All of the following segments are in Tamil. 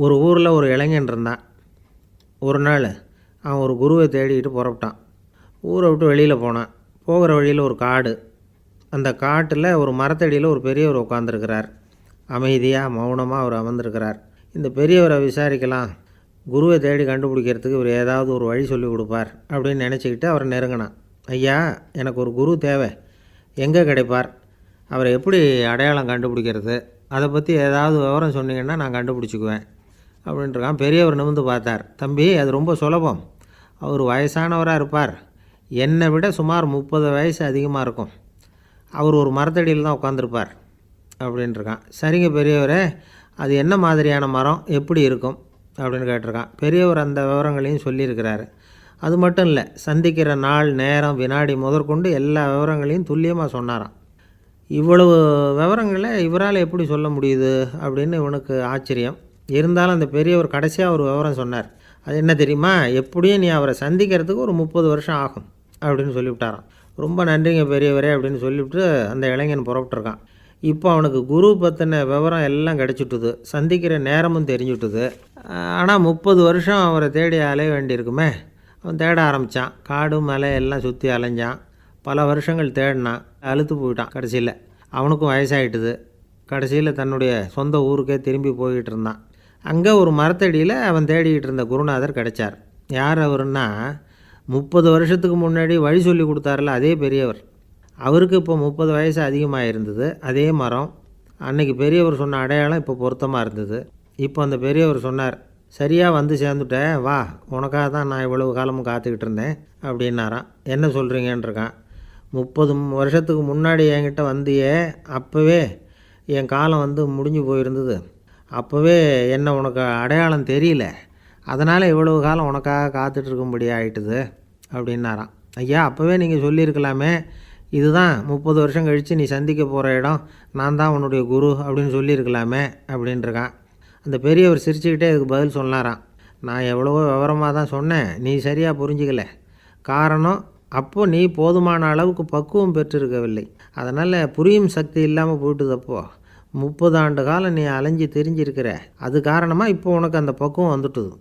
ஒரு ஊரில் ஒரு இளைஞன் இருந்தான். ஒரு நாள் அவன் ஒரு குருவை தேடிக்கிட்டு புறப்பட்டான். ஊரை விட்டு வெளியில் போனான். போகிற வழியில் ஒரு காடு. அந்த காட்டில் ஒரு மரத்தடியில் ஒரு பெரியவர் உட்காந்துருக்கிறார். அமைதியாக மௌனமாக அவர் அமர்ந்திருக்கிறார். இந்த பெரியவரை விசாரிக்கலாம், குருவை தேடி கண்டுபிடிக்கிறதுக்கு இவர் ஏதாவது ஒரு வழி சொல்லி கொடுப்பார் அப்படின்னு நினச்சிக்கிட்டு அவரை நெருங்கினான். ஐயா, எனக்கு ஒரு குரு தேவை, எங்கே கிடைப்பார், அவரை எப்படி அடையாளம் கண்டுபிடிக்கிறது, அதை பற்றி ஏதாவது விவரம் சொன்னீங்கன்னா நான் கண்டுபிடிச்சிக்குவேன் அப்படின்ட்டுருக்கான். பெரியவர் நிமிர்ந்து பார்த்தார். தம்பி, அது ரொம்ப சுலபம். அவர் வயசானவராக இருப்பார், என்னை விட சுமார் 30 வயசு அதிகமாக இருக்கும். அவர் ஒரு மரத்தடியில் தான் உட்காந்துருப்பார் அப்படின்ட்டுருக்கான். சரிங்க பெரியவரே, அது என்ன மாதிரியான மரம், எப்படி இருக்கும் அப்படின்னு கேட்டிருக்கான். பெரியவர் அந்த விவரங்களையும் சொல்லியிருக்கிறாரு. அது மட்டும் இல்லை, சந்திக்கிற நாள், நேரம், வினாடி முதற்கொண்டு எல்லா விவரங்களையும் துல்லியமாக சொன்னாராம். இவ்வளவு விவரங்களை இவரால் எப்படி சொல்ல முடியுது அப்படின்னு இவனுக்கு ஆச்சரியம். இருந்தாலும் அந்த பெரியவர் கடைசியாக ஒரு விவரம் சொன்னார். அது என்ன தெரியுமா, எப்படியும் நீ அவரை சந்திக்கிறதுக்கு ஒரு 30 வருஷம் ஆகும் அப்படின்னு சொல்லிவிட்டாராம். ரொம்ப நன்றிங்க பெரியவரே அப்படின்னு சொல்லிவிட்டு அந்த இளைஞன் புறப்பட்டுருக்கான். இப்போ அவனுக்கு குரு பற்றின விவரம் எல்லாம் கிடச்சிட்டுது, சந்திக்கிற நேரமும் தெரிஞ்சுட்டுது. ஆனால் 30 வருஷம் அவரை தேடி அலைய வேண்டியிருக்குமே. அவன் தேட ஆரம்பித்தான். காடு மலை எல்லாம் சுற்றி அலைஞ்சான். பல வருஷங்கள் தேடினான். அழுத்து போயிட்டான். கடைசியில் அவனுக்கும் வயசாகிட்டுது. கடைசியில் தன்னுடைய சொந்த ஊருக்கே திரும்பி போய்கிட்டு இருந்தான். அங்கே ஒரு மரத்தடியில் அவன் தேடிக்கிட்டு இருந்த குருநாதர் கிடைச்சார். யார் அவருன்னா, 30 வருஷத்துக்கு முன்னாடி வழி சொல்லி கொடுத்தாரில்ல அதே பெரியவர். அவருக்கு இப்போ 30 வயசு அதிகமாக இருந்தது. அதே மரம். அன்றைக்கி பெரியவர் சொன்ன அடையாளம் இப்போ பொருத்தமாக இருந்தது. இப்போ அந்த பெரியவர் சொன்னார், சரியாக வந்து சேர்ந்துட்டேன், வா, உனக்காக தான் நான் இவ்வளவு காலமும் காத்துக்கிட்டு இருந்தேன் அப்படின்னாராம். என்ன சொல்கிறீங்கன்றிருக்கான். 30 வருஷத்துக்கு முன்னாடி என்கிட்ட வந்தியே, அப்போவே என் காலம் வந்து முடிஞ்சு போயிருந்தது. அப்போவே என்ன உனக்கு அடையாளம் தெரியல, அதனால் இவ்வளவு காலம் உனக்காக காத்துட்ருக்கும்படி ஆகிட்டுது அப்படின்னாராம். ஐயா, அப்போவே நீங்கள் சொல்லியிருக்கலாமே, இதுதான் 30 வருஷம் கழித்து நீ சந்திக்க போகிற இடம், நான் தான் உன்னுடைய குரு அப்படின்னு சொல்லியிருக்கலாமே அப்படின்ட்டுருக்கான். அந்த பெரியவர் சிரிச்சுக்கிட்டே இதுக்கு பதில் சொன்னாராம். நான் எவ்வளவோ விவரமாக தான் சொன்னேன், நீ சரியாக புரிஞ்சிக்கல. காரணம், அப்போது நீ போதுமான அளவுக்கு பக்குவம் பெற்றிருக்கவில்லை. அதனால் புரியும் சக்தி இல்லாமல் போயிட்டுதப்போ 30 ஆண்டு காலம் நீ அலைஞ்சி தெரிஞ்சிருக்கிற. அது காரணமாக இப்போ உனக்கு அந்த பக்குவம் வந்துட்டுது.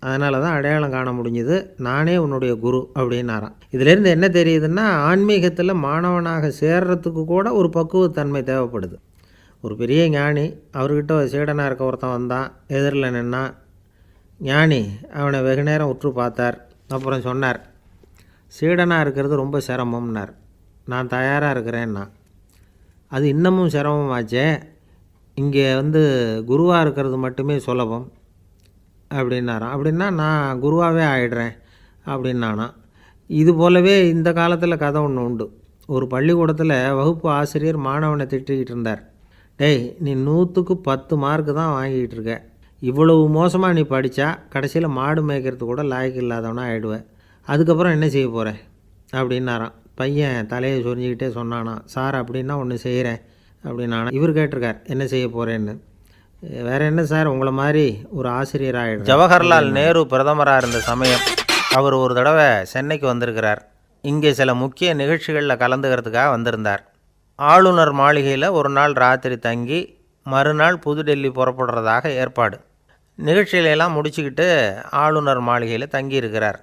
அதனால தான் அடையாளம் காண முடிஞ்சுது, நானே உன்னுடைய குரு அப்படின்னாராம். இதிலேருந்து என்ன தெரியுதுன்னா, ஆன்மீகத்தில் மாணவனாக சேர்றதுக்கு கூட ஒரு பக்குவத்தன்மை தேவைப்படுது. ஒரு பெரிய ஞானி, அவர்கிட்ட சீடனாக இருக்க ஒருத்தன் வந்தான். எதிரில் நின்னான். ஞானி அவனை வெகு நேரம் உற்று பார்த்தார். அப்புறம் சொன்னார், சீடனாக இருக்கிறது ரொம்ப சிரமம்னார். நான் தயாராக இருக்கிறேன்னா. அது இன்னமும் சிரமமாச்சே, இங்கே வந்து குருவாக இருக்கிறது மட்டுமே சுலபம் அப்படின்னாராம். அப்படின்னா நான் குருவாகவே ஆகிடுறேன் அப்படின்னானா. இது போலவே இந்த காலத்தில் கதை ஒன்று உண்டு. ஒரு பள்ளிக்கூடத்தில் வகுப்பு ஆசிரியர் மாணவனை திட்டிக்கிட்டு இருந்தார். டேய், நீ 100க்கு 10 மார்க்கு தான் வாங்கிக்கிட்டு இருக்க. இவ்வளவு மோசமாக நீ படித்தா கடைசியில் மாடு மேய்க்கிறது கூட லாய்க்கு இல்லாதவனா ஆகிடுவேன். அதுக்கப்புறம் என்ன செய்ய போகிறேன் அப்படின்னாராம். பையன் தலையை சொரிஞ்சிக்கிட்டே சொன்னானா, சார் அப்படின்னா ஒன்று செய்கிறேன் அப்படின்னானா. இவர் கேட்டிருக்கார், என்ன செய்ய போகிறேன்னு. வேறு என்ன சார், உங்களை மாதிரி ஒரு ஆசிரியர் ஆகிடும். ஜவஹர்லால் நேரு பிரதமராக இருந்த சமயம் அவர் ஒரு தடவை சென்னைக்கு வந்திருக்கிறார். இங்கே சில முக்கிய நிகழ்ச்சிகளில் கலந்துக்கிறதுக்காக வந்திருந்தார். ஆளுநர் மாளிகையில் ஒரு நாள் ராத்திரி தங்கி மறுநாள் புதுடெல்லி புறப்படுறதாக ஏற்பாடு. நிகழ்ச்சியிலெல்லாம் முடிச்சுக்கிட்டு ஆளுநர் மாளிகையில் தங்கியிருக்கிறார்.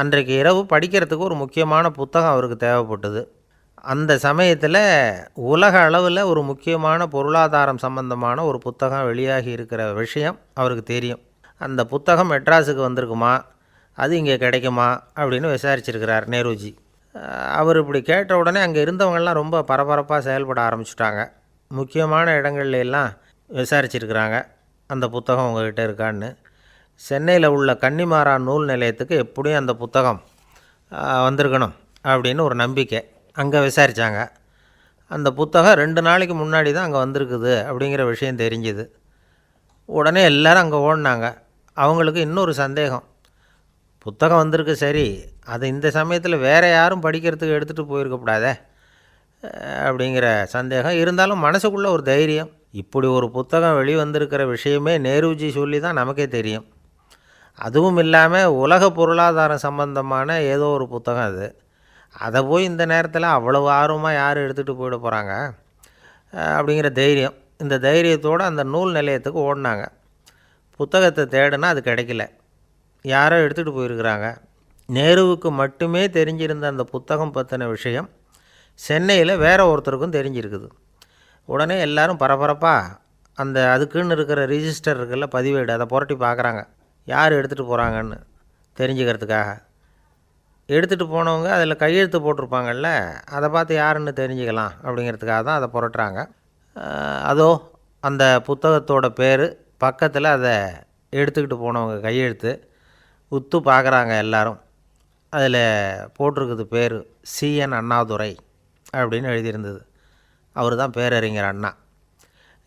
அன்றைக்கு இரவு படிக்கிறதுக்கு ஒரு முக்கியமான புத்தகம் அவருக்கு தேவைப்பட்டது. அந்த சமயத்தில் உலக அளவில் ஒரு முக்கியமான பொருளாதாரம் சம்பந்தமான ஒரு புத்தகம் வெளியாகி இருக்கிற விஷயம் அவருக்கு தெரியும். அந்த புத்தகம் மெட்ராஸுக்கு வந்திருக்குமா, அது இங்கே கிடைக்குமா அப்படின்னு விசாரிச்சிருக்கிறார் நேருஜி. அவர் இப்படி கேட்ட உடனே அங்கே இருந்தவங்கள்லாம் ரொம்ப பரபரப்பாக செயல்பட ஆரம்பிச்சுட்டாங்க. முக்கியமான இடங்கள்ல எல்லாம் விசாரிச்சிருக்கிறாங்க, அந்த புத்தகம் உங்கள்கிட்ட இருக்கான்னு. சென்னையில் உள்ள கன்னிமாரா நூல் நிலையத்துக்கு எப்படியும் அந்த புத்தகம் வந்திருக்கணும் அப்படின்னு ஒரு நம்பிக்கை. அங்கே விசாரித்தாங்க. அந்த புத்தகம் 2 நாளைக்கு முன்னாடி தான் அங்கே வந்திருக்குது அப்படிங்கிற விஷயம் தெரிஞ்சுது. உடனே எல்லோரும் அங்கே ஓடினாங்க. அவங்களுக்கு இன்னொரு சந்தேகம், புத்தகம் வந்திருக்கு சரி, அது இந்த சமயத்தில் வேறு யாரும் படிக்கிறதுக்கு எடுத்துகிட்டு போயிருக்கக்கூடாதே அப்படிங்கிற சந்தேகம். இருந்தாலும் மனசுக்குள்ளே ஒரு தைரியம், இப்படி ஒரு புத்தகம் வெளிவந்திருக்கிற விஷயமே நேருஜி சொல்லி தான் நமக்கே தெரியும். அதுவும் இல்லாமல் உலக பொருளாதாரம் சம்பந்தமான ஏதோ ஒரு புத்தகம் அது. அதை போய் இந்த நேரத்தில் அவ்வளவு ஆர்வமாக யார் எடுத்துகிட்டு போயிட போகிறாங்க அப்படிங்கிற தைரியம். இந்த தைரியத்தோடு அந்த நூல் நிலையத்துக்கு ஓடினாங்க. புத்தகத்தை தேடினா அது கிடைக்கல, யாரோ எடுத்துகிட்டு போயிருக்கிறாங்க. நேருவுக்கு மட்டுமே தெரிஞ்சிருந்த அந்த புத்தகம் பற்றின விஷயம் சென்னையில் வேற ஒருத்தருக்கும் தெரிஞ்சிருக்குது. உடனே எல்லோரும் பரபரப்பாக அந்த அதுக்குன்னு இருக்கிற ரிஜிஸ்டர் இருக்குல்ல, பதிவேடு, அதை புரட்டி பார்க்குறாங்க யார் எடுத்துகிட்டு போகிறாங்கன்னு தெரிஞ்சுக்கிறதுக்காக. எடுத்துகிட்டு போனவங்க அதில் கையெழுத்து போட்டிருப்பாங்கல்ல, அதை பார்த்து யாருன்னு தெரிஞ்சுக்கலாம் அப்படிங்கிறதுக்காக தான் அதை புரட்டுறாங்க. அதோ அந்த புத்தகத்தோட பேர் பக்கத்தில் அதை எடுத்துக்கிட்டு போனவங்க கையெழுத்து உத்து பார்க்குறாங்க எல்லாரும். அதில் போட்டிருக்குது பேர் CN அண்ணாதுரை அப்படின்னு எழுதியிருந்தது. அவர் தான் பேரறிஞர் அண்ணா.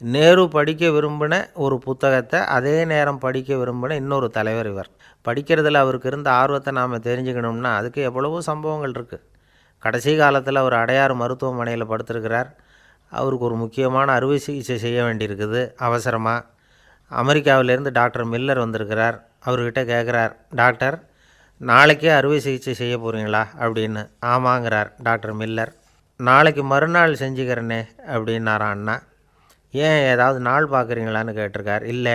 நேரு படிக்க விரும்பின ஒரு புத்தகத்தை அதே நேரம் படிக்க விரும்பின இன்னொரு தலைவர் இவர். படிக்கிறதுல அவருக்கு இருந்த ஆர்வத்தை நாம் தெரிஞ்சுக்கணும்னா அதுக்கு எவ்வளவோ சம்பவங்கள் இருக்குது. கடைசி காலத்தில் அவர் அடையாறு மருத்துவமனையில் படுத்திருக்கிறார். அவருக்கு ஒரு முக்கியமான அறுவை சிகிச்சை செய்ய வேண்டியிருக்குது அவசரமாக. அமெரிக்காவிலேருந்து டாக்டர் மில்லர் வந்திருக்கிறார். அவர்கிட்ட கேட்குறார், டாக்டர் நாளைக்கே அறுவை சிகிச்சை செய்ய போகிறீங்களா அப்படின்னு. ஆமாங்கிறார் டாக்டர் மில்லர். நாளைக்கு மறுநாள் செஞ்சுக்கிறேனே அப்படின்னாரான் அண்ணா. ஏன் ஏதாவது நாள் பார்க்குறீங்களான்னு கேட்டிருக்கார். இல்லை,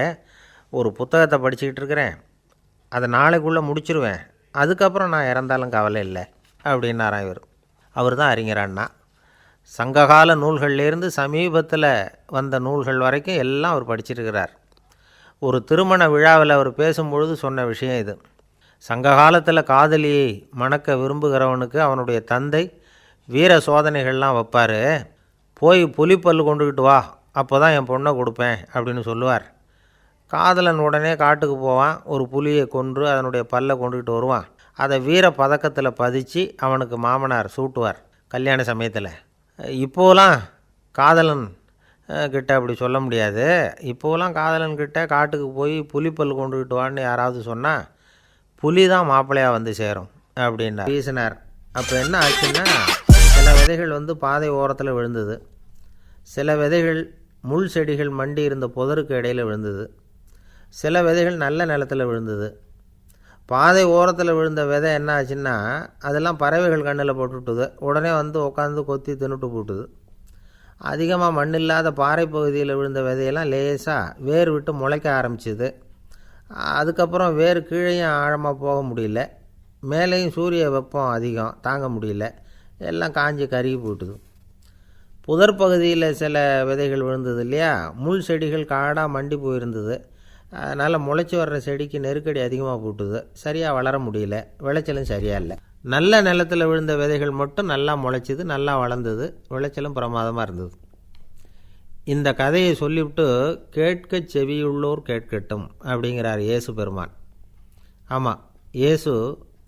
ஒரு புத்தகத்தை படிச்சுக்கிட்டு இருக்கிறேன், அதை நாளைக்குள்ளே முடிச்சிருவேன், அதுக்கப்புறம் நான் இறந்தாலும் கவலை இல்லை அப்படின்னாரான் இவர். அவர் தான் அறிஞர் அண்ணா. சங்ககால நூல்கள்லேருந்து சமீபத்தில் வந்த நூல்கள் வரைக்கும் எல்லாம் அவர் படிச்சிருக்கிறார். ஒரு திருமண விழாவில் அவர் பேசும்பொழுது சொன்ன விஷயம் இது. சங்க காலத்தில் காதலியை மணக்க விரும்புகிறவனுக்கு அவனுடைய தந்தை வீர சோதனைகள்லாம் வைப்பார். போய் புலிப்பல் கொண்டுக்கிட்டு வா, அப்போ தான் என் பொண்ணை கொடுப்பேன் அப்படின்னு சொல்லுவார். காதலன் உடனே காட்டுக்கு போவான், ஒரு புலியை கொன்று அதனுடைய பல்லை கொண்டுக்கிட்டு வருவான். அதை வீர பதக்கத்தில் பதிச்சு அவனுக்கு மாமனார் சூட்டுவார் கல்யாண சமயத்தில். இப்போலாம் காதலன் கிட்ட அப்படி சொல்ல முடியாது. இப்போலாம் காதலன்கிட்ட காட்டுக்கு போய் புலிப்பல் கொண்டுக்கிட்டு வான்னு யாராவது சொன்னால் புலி தான் மாப்பிள்ளையாக வந்து சேரும் அப்படின்னா வீசினார். அப்போ என்ன ஆச்சுன்னா, சில விதைகள் வந்து பாதை ஓரத்தில் விழுந்தது, சில விதைகள் முள் செடிகள் மண்டி இருந்த புதருக்கு இடையில் விழுந்தது, சில விதைகள் நல்ல நிலத்தில் விழுந்தது. பாதை ஓரத்தில் விழுந்த விதை என்ன ஆச்சுன்னா, அதெல்லாம் பறவைகள் கண்ணில் போட்டுவிட்டுது. உடனே வந்து உட்காந்து கொத்தி தின்னுட்டு போட்டுது. அதிகமாக மண் இல்லாத பாறை பகுதியில் விழுந்த விதையெல்லாம் லேசாக வேர் விட்டு முளைக்க ஆரம்பிச்சிது. அதுக்கப்புறம் வேர் கீழேயும் ஆழமாக போக முடியல, மேலேயும் சூரிய வெப்பம் அதிகம் தாங்க முடியல, எல்லாம் காஞ்சி கருகி போட்டுது. புதர் பகுதியில் சில விதைகள் விழுந்தது இல்லையா, முள் செடிகள் காடாக மண்டி போயிருந்தது. அதனால் முளைச்சி வர்ற செடிக்கு நெருக்கடி அதிகமாக போட்டுது, சரியாக வளர முடியல, விளைச்சலும் சரியாக இல்லை. நல்ல நிலத்தில் விழுந்த விதைகள் மட்டும் நல்லா முளைச்சிது, நல்லா வளர்ந்தது, விளைச்சலும் பிரமாதமாக இருந்தது. இந்த கதையை சொல்லிவிட்டு கேட்க செவியுள்ளோர் கேட்கட்டும் அப்படிங்கிறார் இயேசு பெருமான். ஆமாம், இயேசு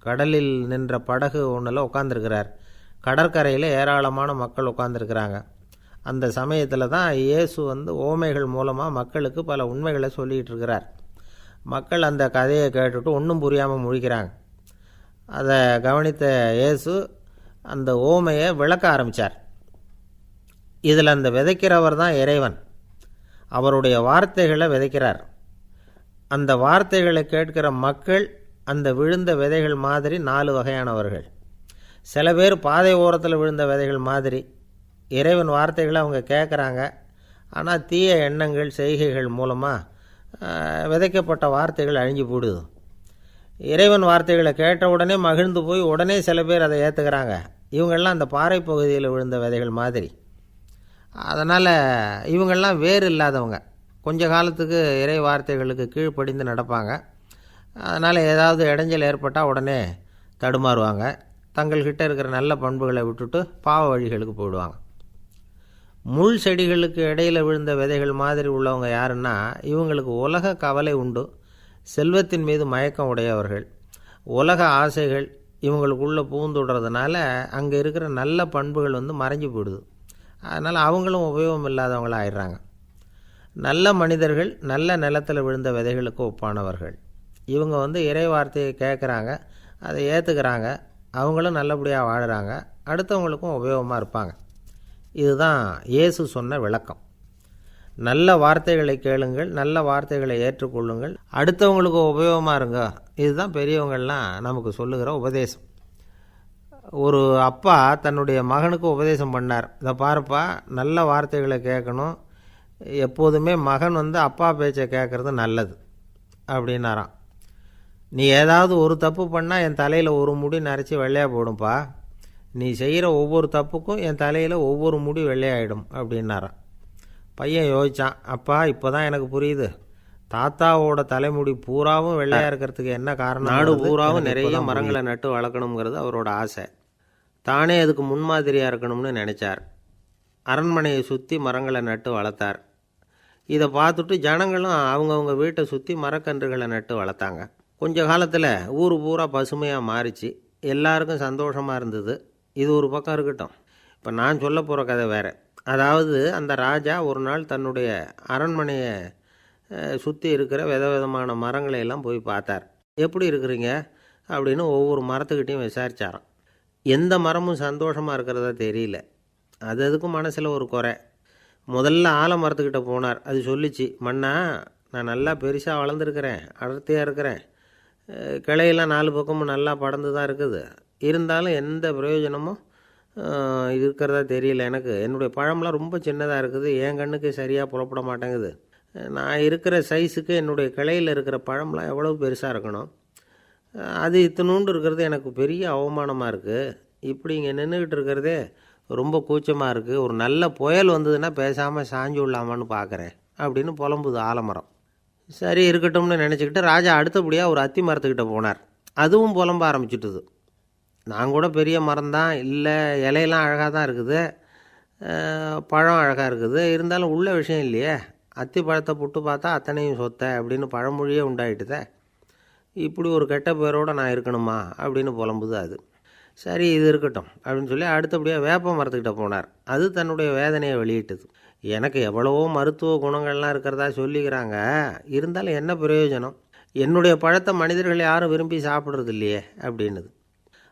கடலில் நின்ற படகு ஒன்றில் உட்காந்துருக்கிறார். கடற்கரையில் ஏராளமான மக்கள் உட்காந்துருக்கிறாங்க. அந்த சமயத்தில் தான் இயேசு வந்து ஓமைகள் மூலமாக மக்களுக்கு பல உண்மைகளை சொல்லிகிட்டு இருக்கிறார். மக்கள் அந்த கதையை கேட்டுட்டு ஒன்றும் புரியாமல் முழிக்கிறாங்க. அதை கவனித்த இயேசு அந்த ஓமையை விளக்க ஆரம்பித்தார். இதில் அந்த விதைக்கிறவர் தான் இறைவன். அவருடைய வார்த்தைகளை விதைக்கிறார். அந்த வார்த்தைகளை கேட்கிற மக்கள் அந்த விழுந்த விதைகள் மாதிரி 4 வகையானவர்கள். சில பேர் பாதை ஓரத்தில் விழுந்த விதைகள் மாதிரி. இறைவன் வார்த்தைகளை அவங்க கேட்குறாங்க, ஆனால் தீய எண்ணங்கள் செய்கைகள் மூலமாக விதைக்கப்பட்ட வார்த்தைகள் அழிஞ்சு போடுது. இறைவன் வார்த்தைகளை கேட்ட உடனே மகிழ்ந்து போய் உடனே சில பேர் அதை ஏற்றுக்கிறாங்க. இவங்கெல்லாம் அந்த பாறை பகுதியில் விழுந்த விதைகள் மாதிரி. அதனால் இவங்கெல்லாம் வேறு இல்லாதவங்க, கொஞ்ச காலத்துக்கு இறை வார்த்தைகளுக்கு கீழ்ப்படிந்து நடப்பாங்க. அதனால் ஏதாவது இடைஞ்சல் ஏற்பட்டால் உடனே தடுமாறுவாங்க. தங்கள்கிட்ட இருக்கிற நல்ல பண்புகளை விட்டுட்டு பாவ வழிகளுக்கு போயிடுவாங்க. முள் செடிகளுக்கு இடையில் விழுந்த விதைகள் மாதிரி உள்ளவங்க யாருன்னா, இவங்களுக்கு உலக கவலை உண்டு, செல்வத்தின் மீது மயக்கம் உடையவர்கள். உலக ஆசைகள் இவங்களுக்குள்ளே பூந்துடுறதுனால அங்கே இருக்கிற நல்ல பண்புகள் வந்து மறைஞ்சு போயிடுது. அதனால் அவங்களும் உபயோகம் இல்லாதவங்களாக ஆயிடுறாங்க. நல்ல மனிதர்கள் நல்ல நிலத்தில் விழுந்த விதைகளுக்கு ஒப்பானவர்கள். இவங்க வந்து இறை வார்த்தையை கேட்குறாங்க, அதை ஏற்றுக்கிறாங்க, அவங்களும் நல்லபடியாக வாழுறாங்க, அடுத்தவங்களுக்கும் உபயோகமாக இருப்பாங்க. இதுதான் இயேசு சொன்ன விளக்கம். நல்ல வார்த்தைகளை கேளுங்கள், நல்ல வார்த்தைகளை ஏற்றுக்கொள்ளுங்கள், அடுத்தவங்களுக்கு உபயோகமாக இருங்க. இதுதான் பெரியவங்கள்லாம் நமக்கு சொல்லுகிற உபதேசம். ஒரு அப்பா தன்னுடைய மகனுக்கு உபதேசம் பண்ணார். இதை பாருப்பா, நல்ல வார்த்தைகளை கேட்கணும், எப்போதுமே மகன் வந்து அப்பா பேச்சை கேட்குறது நல்லது. அப்படின்னாராம். நீ ஏதாவது ஒரு தப்பு பண்ணால் என் தலையில் ஒரு முடி நரைச்சி வெள்ளையாக போடும்பா. நீ செய்கிற ஒவ்வொரு தப்புக்கும் என் தலையில் ஒவ்வொரு முடி வெள்ளையாயிடும் அப்படின்னாராம். பையன் யோசித்தான், அப்பா இப்போ தான் எனக்கு புரியுது, தாத்தாவோட தலைமுடி பூராவும் வெள்ளையாக இருக்கிறதுக்கு என்ன காரணம்? நாடு பூராவும் நிறைய மரங்களை நட்டு வளர்க்கணுங்கிறது அவரோட ஆசை. தானே அதுக்கு முன்மாதிரியாக இருக்கணும்னு நினச்சார். அரண்மனையை சுற்றி மரங்களை நட்டு வளர்த்தார். இதை பார்த்துட்டு ஜனங்களும் அவங்கவுங்க வீட்டை சுற்றி மரக்கன்றுகளை நட்டு வளர்த்தாங்க. கொஞ்ச காலத்தில் ஊர் பூரா பசுமையாக மாறிச்சு. எல்லாருக்கும் சந்தோஷமாக இருந்தது. இது ஒரு பக்கம் இருக்கட்டும். இப்போ நான் சொல்ல போகிற கதை வேறு. அதாவது அந்த ராஜா ஒரு நாள் தன்னுடைய அரண்மனையை சுற்றி இருக்கிற விதவிதமான மரங்களை எல்லாம் போய் பார்த்தார். எப்படி இருக்கிறீங்க அப்படின்னு ஒவ்வொரு மரத்துக்கிட்டையும் விசாரித்தாராம். எந்த மரமும் சந்தோஷமாக இருக்கிறதா தெரியல. அதுக்கும் மனசில் ஒரு குறை. முதல்ல ஆலமரத்துக்கிட்ட போனார். அது சொல்லிச்சு, மண்ணா, நான் நல்லா பெருசாக வளர்ந்துருக்கிறேன், அடர்த்தியாக இருக்கிறேன், கிளையெல்லாம் 4 பக்கமும் நல்லா படர்ந்து தான் இருக்குது, இருந்தாலும் எந்த பிரயோஜனமும் இருக்கிறதா தெரியல எனக்கு. என்னுடைய பழம்லாம் ரொம்ப சின்னதாக இருக்குது, என் கண்ணுக்கு சரியாக புலப்பட மாட்டேங்குது. நான் இருக்கிற சைஸுக்கு என்னுடைய கிளையில் இருக்கிற பழம்லாம் எவ்வளோ பெருசாக இருக்கணும், அது இத்தினூண்டு இருக்கிறது எனக்கு பெரிய அவமானமாக இருக்குது. இப்படி இங்கே நின்றுக்கிட்டு இருக்கிறதே ரொம்ப கூச்சமாக இருக்குது. ஒரு நல்ல புயல் வந்ததுன்னா பேசாமல் சாஞ்சு விடலாமான்னு பார்க்குறேன் அப்படின்னு புலம்புது ஆலமரம். சரி இருக்கட்டும்னு நினச்சிக்கிட்டு ராஜா அடுத்தபடியாக ஒரு அத்தி மரத்துக்கிட்ட போனார். அதுவும் புலம்ப ஆரம்பிச்சுட்டுது. நான் கூட பெரிய மரம் தான், இல்லை இலையெல்லாம் அழகாக தான் இருக்குது, பழம் அழகாக இருக்குது, இருந்தாலும் உள்ள விஷயம் இல்லையே, அத்தி பழத்தை புட்டு பார்த்தா அத்தனையும் சொத்தை அப்படின்னு பழமொழியே உண்டாயிட்டுதே, இப்படி ஒரு கெட்ட பேரோடு நான் இருக்கணுமா அப்படின்னு புலம்புது அது. சரி இது இருக்கட்டும் அப்படின்னு சொல்லி அடுத்தபடியாக வேப்ப மரத்துக்கிட்ட போனார். அது தன்னுடைய வேதனையை வெளியிட்டது. எனக்கு எவ்வளவோ மருத்துவ குணங்கள்லாம் இருக்கிறதா சொல்லிக்கிறாங்க, இருந்தாலும் என்ன பிரயோஜனம், என்னுடைய பழத்தை மனிதர்கள் யாரும் விரும்பி சாப்பிட்றது இல்லையே அப்படின்னுது.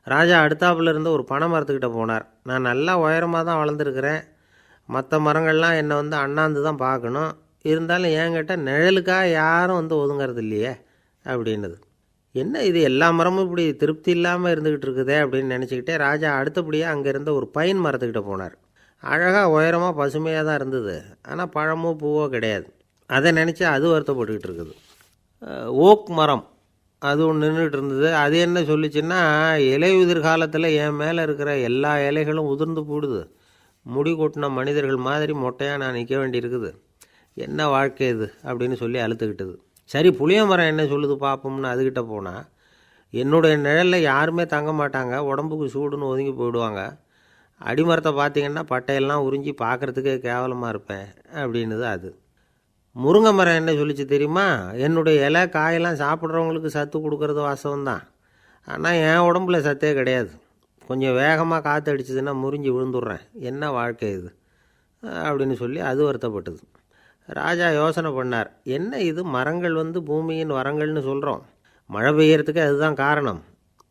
ராஜா அடுத்தாப்புல இருந்து ஒரு பனை மரத்துக்கிட்ட போனார். நான் நல்லா உயரமாக தான் வளர்ந்துருக்கிறேன், மற்ற மரங்கள்லாம் என்னை அண்ணாந்து தான் பார்க்கணும், இருந்தாலும் என்கிட்ட நிழலுக்காக யாரும் ஒதுங்கிறது இல்லையே அப்படின்னுது. என்ன இது எல்லா மரமும் இப்படி திருப்தி இல்லாமல் இருந்துக்கிட்டு இருக்குதே அப்படின்னு நினச்சிக்கிட்டே ராஜா அடுத்தபடியாக அங்கே இருந்த ஒரு பைன் மரத்துக்கிட்ட போனார். அழகாக உயரமாக பசுமையாக தான் இருந்தது, ஆனால் பழமோ பூவோ கிடையாது. அதை நினச்சி அது வருத்தப்பட்டுக்கிட்டு இருக்குது. ஓக் மரம் அது ஒன்று நின்றுட்டு இருந்தது. அது என்ன சொல்லிச்சுன்னா, இலையுதிர் காலத்தில் என் மேலே இருக்கிற எல்லா இலைகளும் உதிர்ந்து போடுது, முடி கொட்டின மனிதர்கள் மாதிரி மொட்டையாக நான் நிற்க வேண்டியிருக்குது, என்ன வாழ்க்கை இது அப்படின்னு சொல்லி அழுத்துக்கிட்டது. சரி புளிய மரம் என்ன சொல்லுது பார்ப்போம்னு அதுக்கிட்ட போனால், என்னுடைய நிழலில் யாருமே தங்க மாட்டாங்க, உடம்புக்கு சூடுன்னு ஒதுங்கி போயிடுவாங்க, அடிமரத்தை பார்த்திங்கன்னா பட்டையெல்லாம் உறிஞ்சி பார்க்குறதுக்கே கேவலமாக இருப்பேன் அப்படின்னுது அது. முருங்கை மரம் என்ன சொல்லிச்சு தெரியுமா, என்னுடைய இலை காயெல்லாம் சாப்பிட்றவங்களுக்கு சத்து கொடுக்கறது வாசம்தான், ஆனால் என் உடம்புல சத்தே கிடையாது, கொஞ்சம் வேகமாக காற்று அடிச்சதுன்னா முறிஞ்சி விழுந்துடுறேன், என்ன வாழ்க்கை இது அப்படின்னு சொல்லி அது வருத்தப்பட்டது. ராஜா யோசனை பண்ணார், என்ன இது மரங்கள் பூமியின் வரங்கள்னு சொல்கிறோம், மழை பெய்யறதுக்கு அதுதான் காரணம்,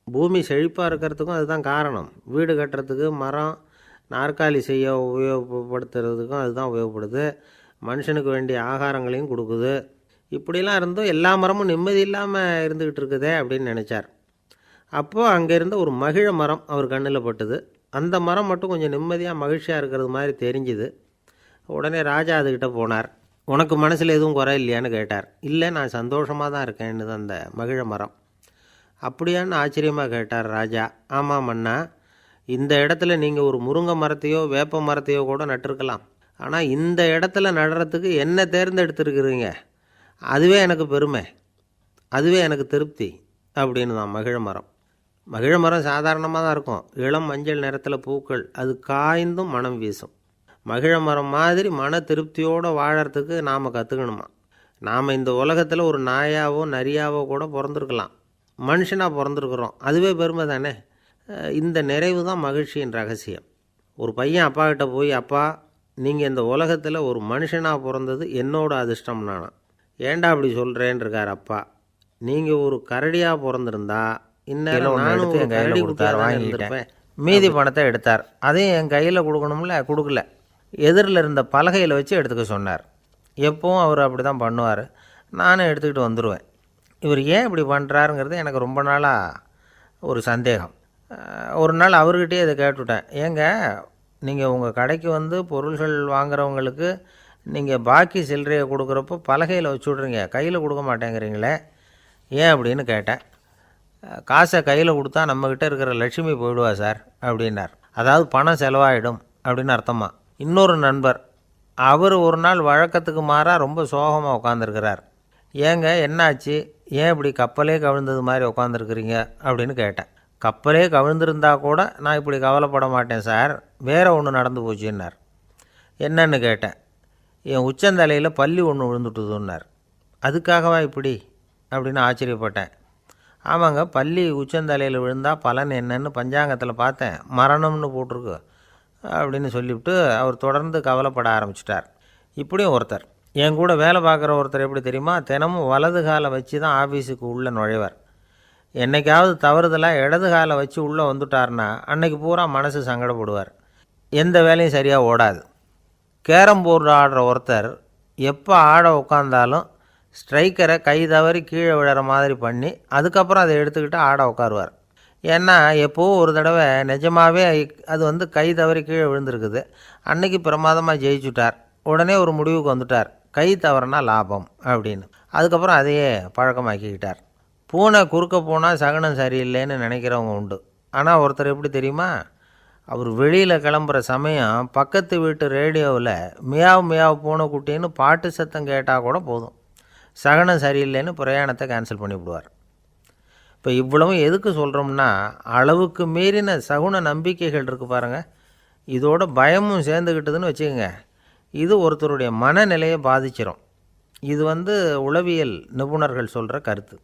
பூமி செழிப்பாக இருக்கிறதுக்கும் அதுதான் காரணம், வீடு கட்டுறதுக்கு மரம், நாற்காலி செய்ய உபயோகப்படுத்துறதுக்கும் அதுதான் உபயோகப்படுது, மனுஷனுக்கு வேண்டிய ஆகாரங்களையும் கொடுக்குது, இப்படிலாம் இருந்தும் எல்லா மரமும் நிம்மதி இல்லாமல் இருந்துக்கிட்டு இருக்குதே அப்படின்னு நினச்சார். அப்போது அங்கே இருந்த ஒரு மகிழ மரம் அவர் கண்ணில் பட்டுது. அந்த மரம் மட்டும் கொஞ்சம் நிம்மதியாக மகிழ்ச்சியாக இருக்கிறது மாதிரி தெரிஞ்சுது. உடனே ராஜா அதுக்கிட்ட போனார். உனக்கு மனசில் எதுவும் குறை இல்லையான்னு கேட்டார். இல்லை, நான் சந்தோஷமாக தான் இருக்கேன்னு அந்த மகிழ மரம். அப்படியான்னு ஆச்சரியமாக கேட்டார் ராஜா. ஆமாம் மன்னா, இந்த இடத்துல நீங்கள் ஒரு முருங்கை மரத்தையோ வேப்ப மரத்தையோ கூட நட்டிருக்கலாம், ஆனால் இந்த இடத்துல நடுறதுக்கு என்ன தேர்ந்தெடுத்துருக்குறீங்க, அதுவே எனக்கு பெருமை, அதுவே எனக்கு திருப்தி அப்படின்னு தான் மகிழ மரம். மகிழ மரம் சாதாரணமாக தான் இருக்கும், இளம் மஞ்சள் நிறத்தில் பூக்கள், அது காய்ந்தும் மனம் வீசும். மகிழ மரம் மாதிரி மன திருப்தியோடு வாழறதுக்கு நாம் கற்றுக்கணுமா. நாம் இந்த உலகத்தில் ஒரு நாயாவோ நரியாவோ கூட பிறந்திருக்கலாம், மனுஷனாக பிறந்திருக்கிறோம், அதுவே பெருமை தானே. இந்த நிறைவு தான் மகிழ்ச்சியின் ரகசியம். ஒரு பையன் அப்பா கிட்ட போய், அப்பா நீங்கள் இந்த உலகத்தில் ஒரு மனுஷனாக பிறந்தது என்னோட அதிர்ஷ்டம் நானா. ஏண்டா அப்படி சொல்கிறேன்னு இருக்கார் அப்பா. நீங்கள் ஒரு கரடியாக பிறந்திருந்தா இன்னும் நானும் ஒரு கரடி குட்டியாக இருந்திருப்பேன். மீதி பணத்தை எடுத்தார். அதையும் என் கையில் கொடுக்கணும்ல, கொடுக்கல, எதிரில் இருந்த பலகையில் வச்சு எடுத்துக்க சொன்னார். எப்பவும் அவர் அப்படி தான் பண்ணுவார், நானும் எடுத்துக்கிட்டு வந்துடுவேன். இவர் ஏன் இப்படி பண்ணுறாருங்கிறது எனக்கு ரொம்ப நாளாக ஒரு சந்தேகம். ஒரு நாள் அவர்கிட்டயே இதை கேட்டுவிட்டேன். ஏங்க, நீங்கள் உங்கள் கடைக்கு பொருள்கள் வாங்குறவங்களுக்கு நீங்கள் பாக்கி சில்லறையை கொடுக்குறப்போ பலகையில் வச்சு விட்றீங்க, கையில் கொடுக்க மாட்டேங்கிறீங்களே, ஏன் அப்படின்னு கேட்டேன். காசை கையில் கொடுத்தா நம்மக்கிட்ட இருக்கிற லட்சுமி போயிடுவா சார் அப்படின்னார். அதாவது பணம் செலவாயிடும் அப்படின்னு அர்த்தமா. இன்னொரு நண்பர், அவர் ஒரு நாள் வழக்கத்துக்கு மாறாக ரொம்ப சோகமாக உட்காந்துருக்கிறார். ஏங்க என்னாச்சு, ஏன் இப்படி கப்பலே கவிழ்ந்தது மாதிரி உட்காந்துருக்குறீங்க அப்படின்னு கேட்டேன். கப்பலே கவிழ்ந்திருந்தா கூட நான் இப்படி கவலைப்பட மாட்டேன் சார், வேறு ஒன்று நடந்து போச்சுன்னார். என்னன்னு கேட்டேன். என் உச்சந்தலையில் பல்லி ஒன்று விழுந்துட்டுதுன்னார். அதுக்காகவா இப்படி அப்படின்னு ஆச்சரியப்பட்டேன். ஆமாங்க, பல்லி உச்சந்தலையில் விழுந்தால் பலன் என்னன்னு பஞ்சாங்கத்தில் பார்த்தேன், மரணம்னு போட்டிருக்கு அப்படின்னு சொல்லிவிட்டு அவர் தொடர்ந்து கவலைப்பட ஆரம்பிச்சிட்டார். இப்படியும் ஒருத்தர், என் கூட வேலை பார்க்குற ஒருத்தர் எப்படி தெரியுமா, தினமும் வலது காலை வச்சு தான் ஆஃபீஸுக்கு உள்ளே நுழைவார். என்றைக்காவது தவறுதலாக இடது காலை வச்சு உள்ளே வந்துட்டார்னா அன்னைக்கு பூரா மனசு சங்கடப்படுவார், எந்த வேலையும் சரியாக ஓடாது. கேரம் போர்டு ஆடுற ஒருத்தர் எப்போ ஆட உட்காந்தாலும் ஸ்ட்ரைக்கரை கை தவறி கீழே விழுற மாதிரி பண்ணி அதுக்கப்புறம் அதை எடுத்துக்கிட்டு ஆட உட்காருவார். ஏன்னா எப்போவும் ஒரு தடவை நிஜமாகவே அது கை தவறி கீழே விழுந்திருக்குது. அன்னைக்கு பிரமாதமாக ஜெயிச்சுட்டார். உடனே ஒரு முடிவுக்கு வந்துட்டார், கை தவறுனா லாபம் அப்படின்னு. அதுக்கப்புறம் அதையே பழக்கமாக்கிக்கிட்டார். பூனை குறுக்க போனால் சகனம் சரியில்லைன்னு நினைக்கிறவங்க உண்டு. ஆனால் ஒருத்தர் எப்படி தெரியுமா, அவர் வெளியில் கிளம்புற சமயம் பக்கத்து வீட்டு ரேடியோவில் மியாவ் மியாவ் பூனை குட்டின்னு பாட்டு சத்தம் கேட்டால் கூட போதும், சகனம் சரியில்லைன்னு பிரயாணத்தை கேன்சல் பண்ணிவிடுவார். இப்போ இவ்வளவும் எதுக்கு சொல்கிறோம்னா, அளவுக்கு மீறின சகுன நம்பிக்கைகள் இருக்குது பாருங்கள், இதோட பயமும் சேர்ந்துக்கிட்டதுன்னு வச்சுக்கோங்க, இது ஒருத்தருடைய மனநிலையை பாதிச்சிடும். இது உளவியல் நிபுணர்கள் சொல்கிற கருத்து.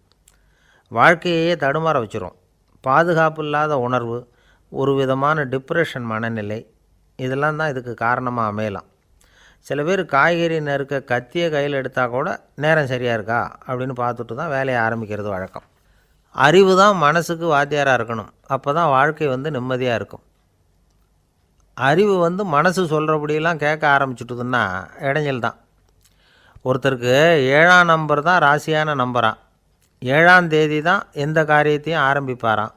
வாழ்க்கையே தடுமாற வச்சிரும். பாதுகாப்பு இல்லாத உணர்வு, ஒரு விதமான டிப்ரெஷன் மனநிலை, இதெல்லாம் தான் இதுக்கு காரணமாக அமையலாம். சில பேர் காய்கறி நறுக்க கத்தியை கையில் எடுத்தால் கூட நேரம் சரியாக இருக்கா அப்படின்னு பார்த்துட்டு தான் வேலையை ஆரம்பிக்கிறது வழக்கம். அறிவு தான் மனசுக்கு வாத்தியாராக இருக்கணும், அப்போ தான் வாழ்க்கை நிம்மதியாக இருக்கும். அறிவு மனசு சொல்கிறபடியெல்லாம் கேட்க ஆரம்பிச்சுட்டுதுன்னா இடைஞ்சல் தான். ஒருத்தருக்கு 7ஆம் நம்பர் தான் ராசியான நம்பரான், 7ஆம் தேதி தான் எந்த காரியத்தையும் ஆரம்பிப்பாராம்.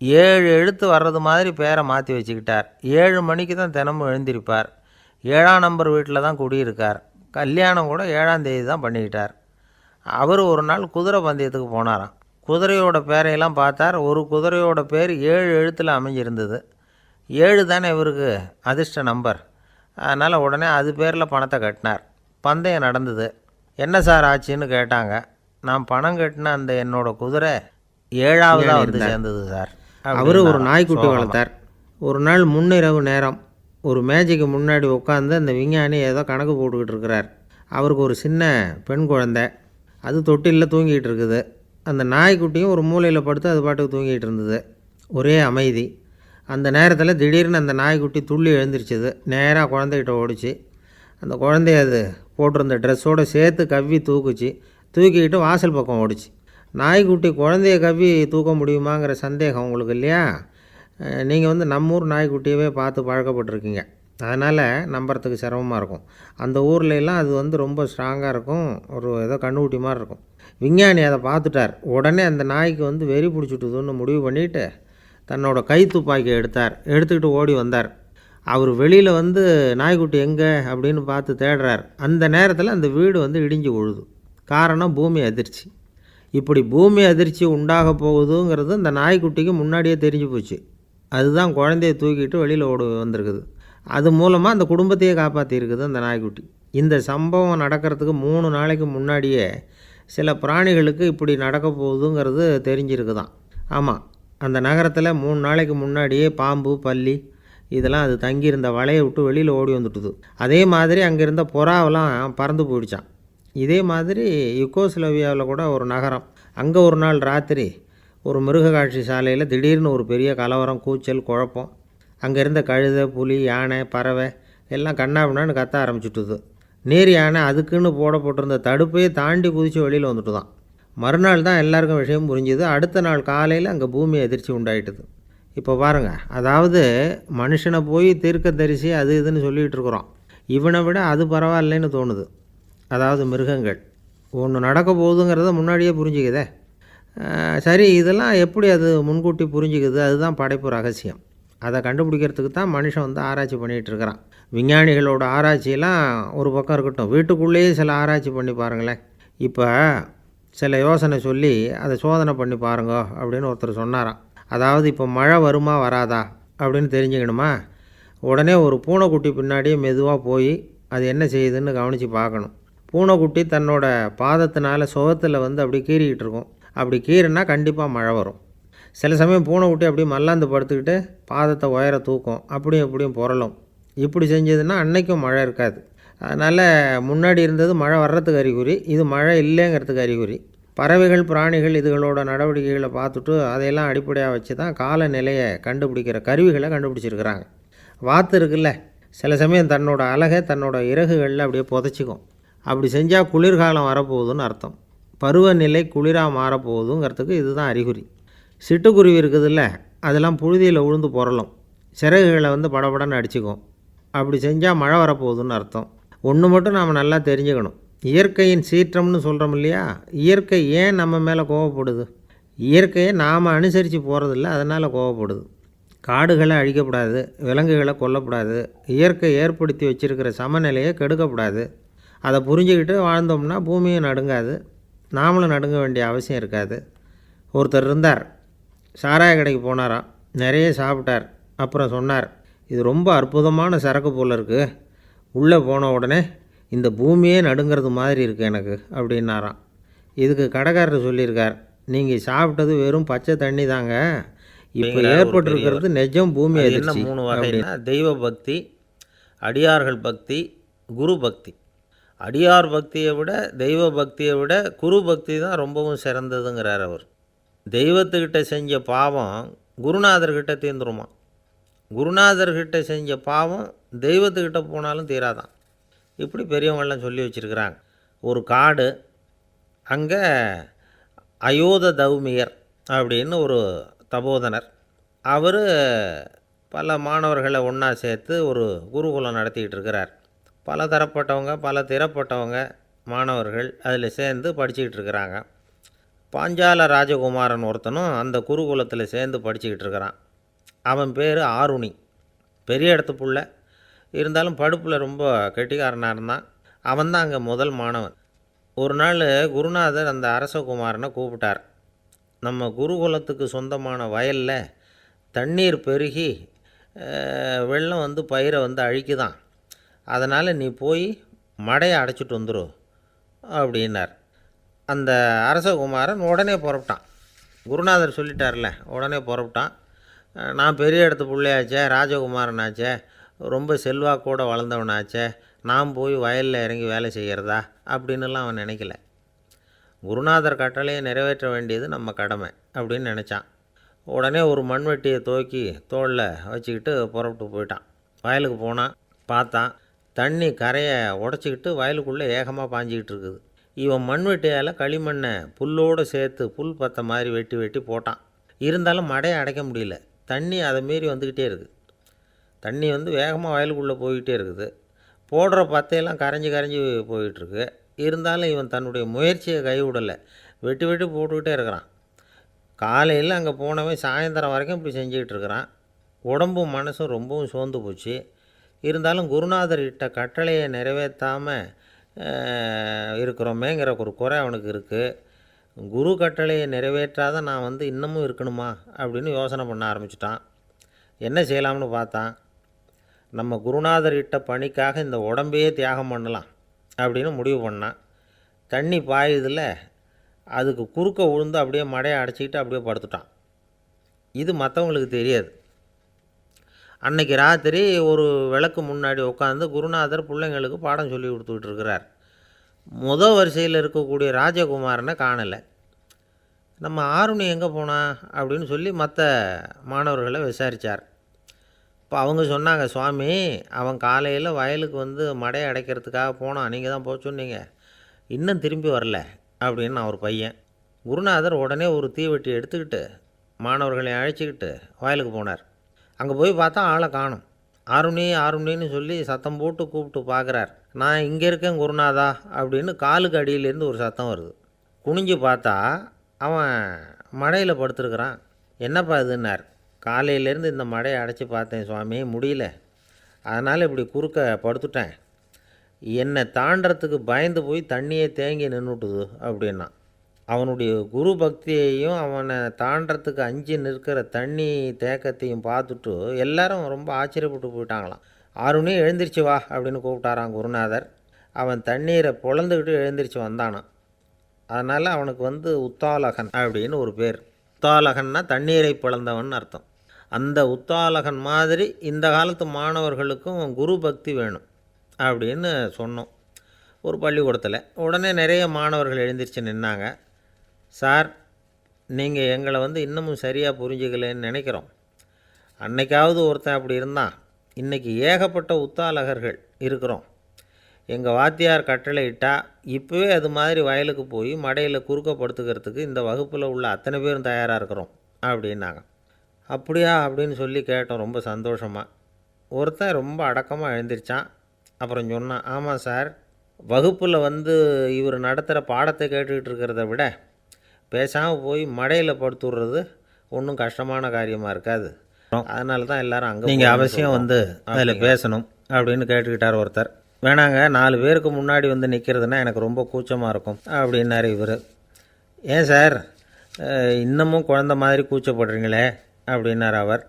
7 எழுத்து வர்றது மாதிரி பேரை மாற்றி வச்சுக்கிட்டார். 7 மணிக்கு தான் தினமும் எழுந்திருப்பார். 7ஆம் நம்பர் வீட்டில் தான் குடியிருக்கார். கல்யாணம் கூட 7ஆம் தேதி தான் பண்ணிக்கிட்டார். அவர் ஒரு நாள் குதிரை பந்தயத்துக்கு போனாராம். குதிரையோட பேரையெல்லாம் பார்த்தார். ஒரு குதிரையோட பேர் 7 எழுத்தில் அமைஞ்சிருந்தது. 7 தானே இவருக்கு அதிர்ஷ்ட நம்பர். அதனால் உடனே அது பேரில் பணத்தை கட்டினார். பந்தயம் நடந்தது. என்ன சார் ஆச்சுன்னு கேட்டாங்க. நான் பணம் கட்டின அந்த என்னோட குதிரை 7ஆவதாக சேர்ந்தது சார். அவர் ஒரு நாய்க்குட்டி வளர்த்தார். ஒரு நாள் முன்னிரவு நேரம் ஒரு மேஜைக்கு முன்னாடி உட்காந்து அந்த விஞ்ஞானி ஏதோ கணக்கு போட்டுக்கிட்டு இருக்கிறார். அவருக்கு ஒரு சின்ன பெண் குழந்தை, அது தொட்டிலில் தூங்கிட்டு இருக்குது. அந்த நாய்க்குட்டியும் ஒரு மூலையில் படுத்து அது பாட்டுக்கு தூங்கிட்டு இருந்தது. ஒரே அமைதி. அந்த நேரத்தில் திடீர்னு அந்த நாய்க்குட்டி துள்ளி எழுந்திரிச்சிது. நேராக குழந்தைகிட்ட ஓடிச்சு. அந்த குழந்தைய அது போட்டிருந்த ட்ரெஸ்ஸோடு சேர்த்து கவ்வி தூக்குச்சு. தூக்கிக்கிட்டு வாசல் பக்கம் ஓடிச்சு. நாய்க்குட்டி குழந்தைய கவ்வி தூக்க முடியுமாங்கிற சந்தேகம் உங்களுக்கு இல்லையா? நீங்கள் நம்ம ஊர் நாய்க்குட்டியவே பார்த்து பழக்கப்பட்டிருக்கீங்க, அதனால் நம்புறதுக்கு சிரமமாக இருக்கும். அந்த ஊர்லெலாம் அது ரொம்ப ஸ்ட்ராங்காக இருக்கும், ஒரு ஏதோ கண்ணுக்குட்டி மாதிரி இருக்கும். விஞ்ஞானி அதை பார்த்துட்டார். உடனே அந்த நாய்க்கு வெறி பிடிச்சிட்டுதுன்னு முடிவு பண்ணிவிட்டு தன்னோட கை துப்பாக்கியை எடுத்துக்கிட்டு ஓடி வந்தார். அவர் வெளியில் நாய்க்குட்டி எங்கே அப்படின்னு பார்த்து தேடுறார். அந்த நேரத்தில் அந்த வீடு இடிஞ்சு விழுது. காரணம் பூமி அதிர்ச்சி. இப்படி பூமி அதிர்ச்சி உண்டாக போகுதுங்கிறது அந்த நாய்க்குட்டிக்கு முன்னாடியே தெரிஞ்சு போச்சு. அதுதான் குழந்தைய தூக்கிட்டு வெளியில் ஓடி வந்திருக்குது. அது மூலமாக அந்த குடும்பத்தையே காப்பாற்றிருக்குது அந்த நாய்க்குட்டி. இந்த சம்பவம் நடக்கிறதுக்கு 3 நாளைக்கு முன்னாடியே சில பிராணிகளுக்கு இப்படி நடக்க போகுதுங்கிறது தெரிஞ்சிருக்குதான். ஆமாம், அந்த நகரத்தில் 3 நாளைக்கு முன்னாடியே பாம்பு, பல்லி இதெல்லாம் அது தங்கியிருந்த வலையை விட்டு வெளியில் ஓடி வந்துட்டுது. அதே மாதிரி அங்கே இருந்த புறாவெல்லாம் பறந்து போயிடுச்சான். இதே மாதிரி யுகோஸ்லோவியாவில் கூட ஒரு நகரம், அங்கே ஒரு நாள் ராத்திரி ஒரு மிருக காட்சி சாலையில் திடீர்னு ஒரு பெரிய கலவரம், கூச்சல், குழப்பம். அங்கே இருந்த கழுதை, புலி, யானை, பறவை எல்லாம் கண்ணாபின்னான்னு கத்த ஆரம்பிச்சுட்டுது. நீர் யானை அதுக்குன்னு போடப்பட்டிருந்த தடுப்பையே தாண்டி குதித்து வெளியில் வந்துட்டு தான். மறுநாள் தான் எல்லாருக்கும் விஷயம் புரிஞ்சுது. அடுத்த நாள் காலையில் அங்கே பூமி அதிர்ச்சி உண்டாயிட்டுது. இப்போ பாருங்கள், அதாவது மனுஷனை போய் தீர்க்க தரிசி அது இதுன்னு சொல்லிகிட்டு இருக்கிறோம். இவனை விட அது பரவாயில்லைன்னு தோணுது. அதாவது மிருகங்கள் ஒன்று நடக்க போகுதுங்கிறத முன்னாடியே புரிஞ்சுக்குதே. சரி, இதெல்லாம் எப்படி அது முன்கூட்டி புரிஞ்சுக்குது? அதுதான் படைப்பு ரகசியம். அதை கண்டுபிடிக்கிறதுக்கு தான் மனுஷன் ஆராய்ச்சி பண்ணிகிட்டு இருக்கிறான். விஞ்ஞானிகளோட ஆராய்ச்சியெல்லாம் ஒரு பக்கம் இருக்கட்டும், வீட்டுக்குள்ளேயே சில ஆராய்ச்சி பண்ணி பாருங்களேன். இப்போ சில யோசனை சொல்லி அதை சோதனை பண்ணி பாருங்க அப்படின்னு ஒருத்தர் சொன்னாராம். அதாவது இப்போ மழை வருமா வராதா அப்படின்னு தெரிஞ்சுக்கணுமா, உடனே ஒரு பூனைக்குட்டி பின்னாடியே மெதுவாக போய் அது என்ன செய்யுதுன்னு கவனித்து பார்க்கணும். பூனைக்குட்டி தன்னோட பாதத்தினால சுகத்தில் வந்து அப்படி கீறிக்கிட்டு இருக்கும். அப்படி கீறினா கண்டிப்பாக மழை வரும். சில சமயம் பூனைக்குட்டி அப்படியே மல்லாந்து படுத்துக்கிட்டு பாதத்தை உயர தூக்கும், அப்படியும் இப்படியும் புரளும். இப்படி செஞ்சதுன்னா அன்னைக்கும் மழை இருக்காது. அதனால் முன்னாடி இருந்தது மழை வர்றதுக்கு அறிகுறி, இது மழை இல்லைங்கிறதுக்கு அறிகுறி. பறவைகள் பிராணிகள் இதுகளோட நடவடிக்கைகளை பார்த்துட்டு அதையெல்லாம் அடிப்படையாக வச்சு தான் காலநிலையை கண்டுபிடிக்கிற கருவிகளை கண்டுபிடிச்சிருக்கிறாங்க. வாத்து இருக்குல்ல, சில சமயம் தன்னோட அலகை தன்னோட இறகுகளில் அப்படியே புதைச்சிக்கும். அப்படி செஞ்சால் குளிர்காலம் வரப்போகுதுன்னு அர்த்தம். பருவநிலை குளிராக மாறப்போகுதுங்கிறதுக்கு இதுதான் அறிகுறி. சிட்டுக்குருவி இருக்குதுல்ல, அதெல்லாம் புழுதியில் உழுந்து புரளும், சிறகுகளை வந்து படபடன்னு அடிச்சுக்கும். அப்படி செஞ்சால் மழை வரப்போகுதுன்னு அர்த்தம். ஒன்று மட்டும் நாம் நல்லா தெரிஞ்சுக்கணும், இயற்கையின் சீற்றம்னு சொல்கிறோம் இல்லையா, இயற்கை ஏன் நம்ம மேலே கோவப்படுது? இயற்கையை நாம் அனுசரித்து போகிறதில்ல, அதனால் கோவப்படுது. காடுகளை அழிக்கப்படாது, விலங்குகளை கொல்லக்கூடாது, இயற்கை ஏற்படுத்தி வச்சுருக்கிற சமநிலையை கெடுக்கக்கூடாது. அதை புரிஞ்சுக்கிட்டு வாழ்ந்தோம்னா பூமியும் நடுங்காது, நாமளும் நடுங்க வேண்டிய அவசியம் இருக்காது. ஒருத்தர் இருந்தார், சாராய கடைக்கு போனாராம், நிறைய சாப்பிட்டார். அப்புறம் சொன்னார், இது ரொம்ப அற்புதமான சரக்கு போல் இருக்குது, உள்ளே போன உடனே இந்த பூமியே நடுங்கிறது மாதிரி இருக்குது எனக்கு அப்படின்னாராம். இதுக்கு கடைக்காரர் சொல்லியிருக்கார், நீங்கள் சாப்பிட்டது வெறும் பச்சை தண்ணி தாங்க, இப்போ ஏற்பட்டிருக்கிறது நிஜம் பூமி அதிர்ச்சி. 3 வகைன்னா தெய்வ பக்தி, அடியார்கள் பக்தி, குரு பக்தி. அடியார் பக்தியை விட தெய்வ பக்தியை விட குரு பக்தி தான் ரொம்பவும் சிறந்ததுங்கிறார் அவர். தெய்வத்துக்கிட்ட செஞ்ச பாவம் குருநாதர்கிட்ட தீர்ந்துருமா, குருநாதர்கிட்ட செஞ்ச பாவம் தெய்வத்துக்கிட்ட போனாலும் தீராதான். இப்படி பெரியவங்கள்லாம் சொல்லி வச்சுருக்கிறாங்க. ஒரு காடு, அங்கே அயோத தௌமியர் அப்படின்னு ஒரு தபோதனர், அவர் பல மாணவர்களை ஒன்றா சேர்த்து ஒரு குருகுலம் நடத்திக்கிட்டு இருக்கிறார். பல தரப்பட்டவங்க பல திறப்பட்டவங்க மாணவர்கள் அதில் சேர்ந்து படிச்சுக்கிட்டு இருக்கிறாங்க. பாஞ்சால ராஜகுமாரன் ஒருத்தனும் அந்த குருகுலத்தில் சேர்ந்து படிச்சுக்கிட்டு இருக்கிறான். அவன் பேர் ஆருணி. பெரிய இடத்து புள்ள, இருந்தாலும் படுப்பில் ரொம்ப கெட்டிக்காரனாக இருந்தான். அவன் தான் அங்கே முதல் மாணவன். ஒரு நாள் குருநாதர் அந்த அரசகுமாரனை கூப்பிட்டார். நம்ம குருகுலத்துக்கு சொந்தமான வயலில் தண்ணீர் பெருகி வெள்ளம் வந்து பயிரை வந்து அழிக்குதான், அதனால் நீ போய் மடையை அடைச்சிட்டு வந்துரு அப்படின்னார். அந்த அரசகுமாரன் உடனே புறப்பட்டான். குருநாதர் சொல்லிட்டார்ல, உடனே புறப்பட்டான். நான் பெரிய இடத்து பிள்ளையாச்சே, ராஜகுமாரனாச்சே, ரொம்ப செல்வாக்கூட வளர்ந்தவனாச்சே, நான் போய் வயலில் இறங்கி வேலை செய்கிறதா அப்படின்னுலாம் அவன் நினைக்கல. குருநாதர் கட்டளையை நிறைவேற்ற வேண்டியது நம்ம கடமை அப்படின்னு நினச்சான். உடனே ஒரு மண்வெட்டியை தூக்கி தோளில் வச்சுக்கிட்டு புறப்பட்டு போயிட்டான். வயலுக்கு போனான். பார்த்தான், தண்ணி கரையை உடச்சிக்கிட்டு வயலுக்குள்ளே ஏகமாக பாஞ்சிக்கிட்டு இருக்குது. இவன் மண்வெட்டியால் களிமண்ணை புல்லோடு சேர்த்து புல் பற்ற மாதிரி வெட்டி வெட்டி போட்டான். இருந்தாலும் மடையை அடைக்க முடியல. தண்ணி அதை மீறி வந்துக்கிட்டே இருக்குது. தண்ணி வந்து வேகமாக வயலுக்குள்ளே போய்கிட்டே இருக்குது. போடுற பத்தையெல்லாம் கரைஞ்சி கரைஞ்சி போயிட்டுருக்கு. இருந்தாலும் இவன் தன்னுடைய முயற்சியை கைவிடலை. வெட்டி வெட்டி போட்டுக்கிட்டே இருக்கிறான். காலையில் அங்கே போனவன் சாயந்தரம் வரைக்கும் இப்படி செஞ்சுக்கிட்டு இருக்கிறான். உடம்பும் மனசும் ரொம்பவும் சோர்ந்து போச்சு. இருந்தாலும் குருநாதர் இட்ட கட்டளையை நிறைவேற்றாமல் இருக்கிறோமேங்கிற ஒரு குறை அவனுக்கு இருக்குது. குரு கட்டளையை நிறைவேற்றாத நான் வந்து இன்னமும் இருக்கணுமா அப்படின்னு யோசனை பண்ண ஆரம்பிச்சிட்டான். என்ன செய்யலாம்னு பார்த்தான். நம்ம குருநாதர் இட்ட பணிக்காக இந்த உடம்பையே தியாகம் பண்ணலாம் அப்படின்னு முடிவு பண்ணான். தண்ணி பாயுதில் அதுக்கு குறுக்க விழுந்து அப்படியே மடையை அடைச்சிக்கிட்டு அப்படியே படுத்துட்டான். இது மற்றவங்களுக்கு தெரியாது. அன்னைக்கு ராத்திரி ஒரு விளக்கு முன்னாடி உட்காந்து குருநாதர் பிள்ளைங்களுக்கு பாடம் சொல்லி கொடுத்துக்கிட்டு இருக்கிறார். முதல் வரிசையில் இருக்கக்கூடிய ராஜகுமாரனை காணலை. நம்ம ஆருணி எங்கே போனா அப்படின்னு சொல்லி மற்ற மாணவர்களை விசாரித்தார். இப்போ அவங்க சொன்னாங்க, சுவாமி அவன் காலையில் வயலுக்கு வந்து மடையை அடைக்கிறதுக்காக போனான், நீங்கள் தான் போக சொன்னீங்க, இன்னும் திரும்பி வரல அப்படின்னு அவர் பையன். குருநாதர் உடனே ஒரு தீவெட்டி எடுத்துக்கிட்டு மாணவர்களை அழைச்சிக்கிட்டு வயலுக்கு போனார். அங்கே போய் பார்த்தா ஆளை காணும். ஆருணி ஆருணின்னு சொல்லி சத்தம் போட்டு கூப்பிட்டு பார்க்குறார். நான் இங்கே இருக்கேன் குருநாதா அப்படின்னு காலுக்கு அடியிலேருந்து ஒரு சத்தம் வருது. குனிஞ்சு பார்த்தா அவன் மடையில் படுத்துருக்குறான். என்னப்பா இதுன்னார். காலையிலேருந்து இந்த மடையை அடைச்சி பார்த்தேன் சுவாமி, முடியல, அதனால் இப்படி குறுக்க படுத்துட்டேன், என்னை தாண்டறதுக்கு பயந்து போய் தண்ணியே தேங்கி நின்றுட்டுது அப்படின்னா. அவனுடைய குரு பக்தியையும் அவனை தாண்டறதுக்கு அஞ்சு நிற்கிற தண்ணி தேக்கத்தையும் பார்த்துட்டு எல்லாரும் ரொம்ப ஆச்சரியப்பட்டு போயிட்டாங்களாம். ஆறுனே எழுந்திரிச்சு வா அப்படின்னு கூப்பிட்டாரான் குருநாதர். அவன் தண்ணீரை பொழந்துக்கிட்டு எழுந்திரிச்சு வந்தானான். அதனால் அவனுக்கு உத்தாலகன் அப்படின்னு ஒரு பேர். உத்தாலகன்னா தண்ணீரை பிளந்தவன் அர்த்தம். அந்த உத்தாலகன் மாதிரி இந்த காலத்து மாணவர்களுக்கும் குரு பக்தி வேணும் அப்படின்னு சொன்னோம் ஒரு பள்ளிக்கூடத்தில். உடனே நிறைய மாணவர்கள் எழுந்திரிச்சு நின்னாங்க. சார், நீங்கள் எங்களை இன்னமும் சரியாக புரிஞ்சுக்கலன்னு நினைக்கிறோம். அன்னைக்காவது ஒருத்தன் அப்படி இருந்தான், இன்றைக்கி ஏகப்பட்ட உத்தாலகர்கள் இருக்கிறோம். எங்கள் வாத்தியார் கட்டளை இட்டால் இப்போவே அது மாதிரி வயலுக்கு போய் மடையில் குறுக்கப்படுத்துக்கிறதுக்கு இந்த வகுப்பில் உள்ள அத்தனை பேரும் தயாராக இருக்கிறோம் அப்படின்னாங்க. அப்படியா அப்படின்னு சொல்லி கேட்டோம் ரொம்ப சந்தோஷமாக. ஒருத்தன் ரொம்ப அடக்கமாக எழுந்திரிச்சான். அப்புறம் சொன்னான், ஆமாம் சார், வகுப்பில் இவர் நடத்துகிற பாடத்தை கேட்டுக்கிட்டு இருக்கிறத விட பேசாமல் போய் மடையில் படுத்துடுறது ஒன்றும் கஷ்டமான காரியமாக இருக்காது. அதனால தான் எல்லோரும் அங்கே நீங்கள் அவசியம் அதில் பேசணும் அப்படின்னு கேட்டுக்கிட்டார் ஒருத்தர். வேணாங்க, 4 பேருக்கு முன்னாடி நிற்கிறதுனா எனக்கு ரொம்ப கூச்சமாக இருக்கும் அப்படின்னாரு இவர். ஏன் சார் இன்னமும் குழந்த மாதிரி கூச்சப்படுறீங்களே அப்படின்னார் அவர்.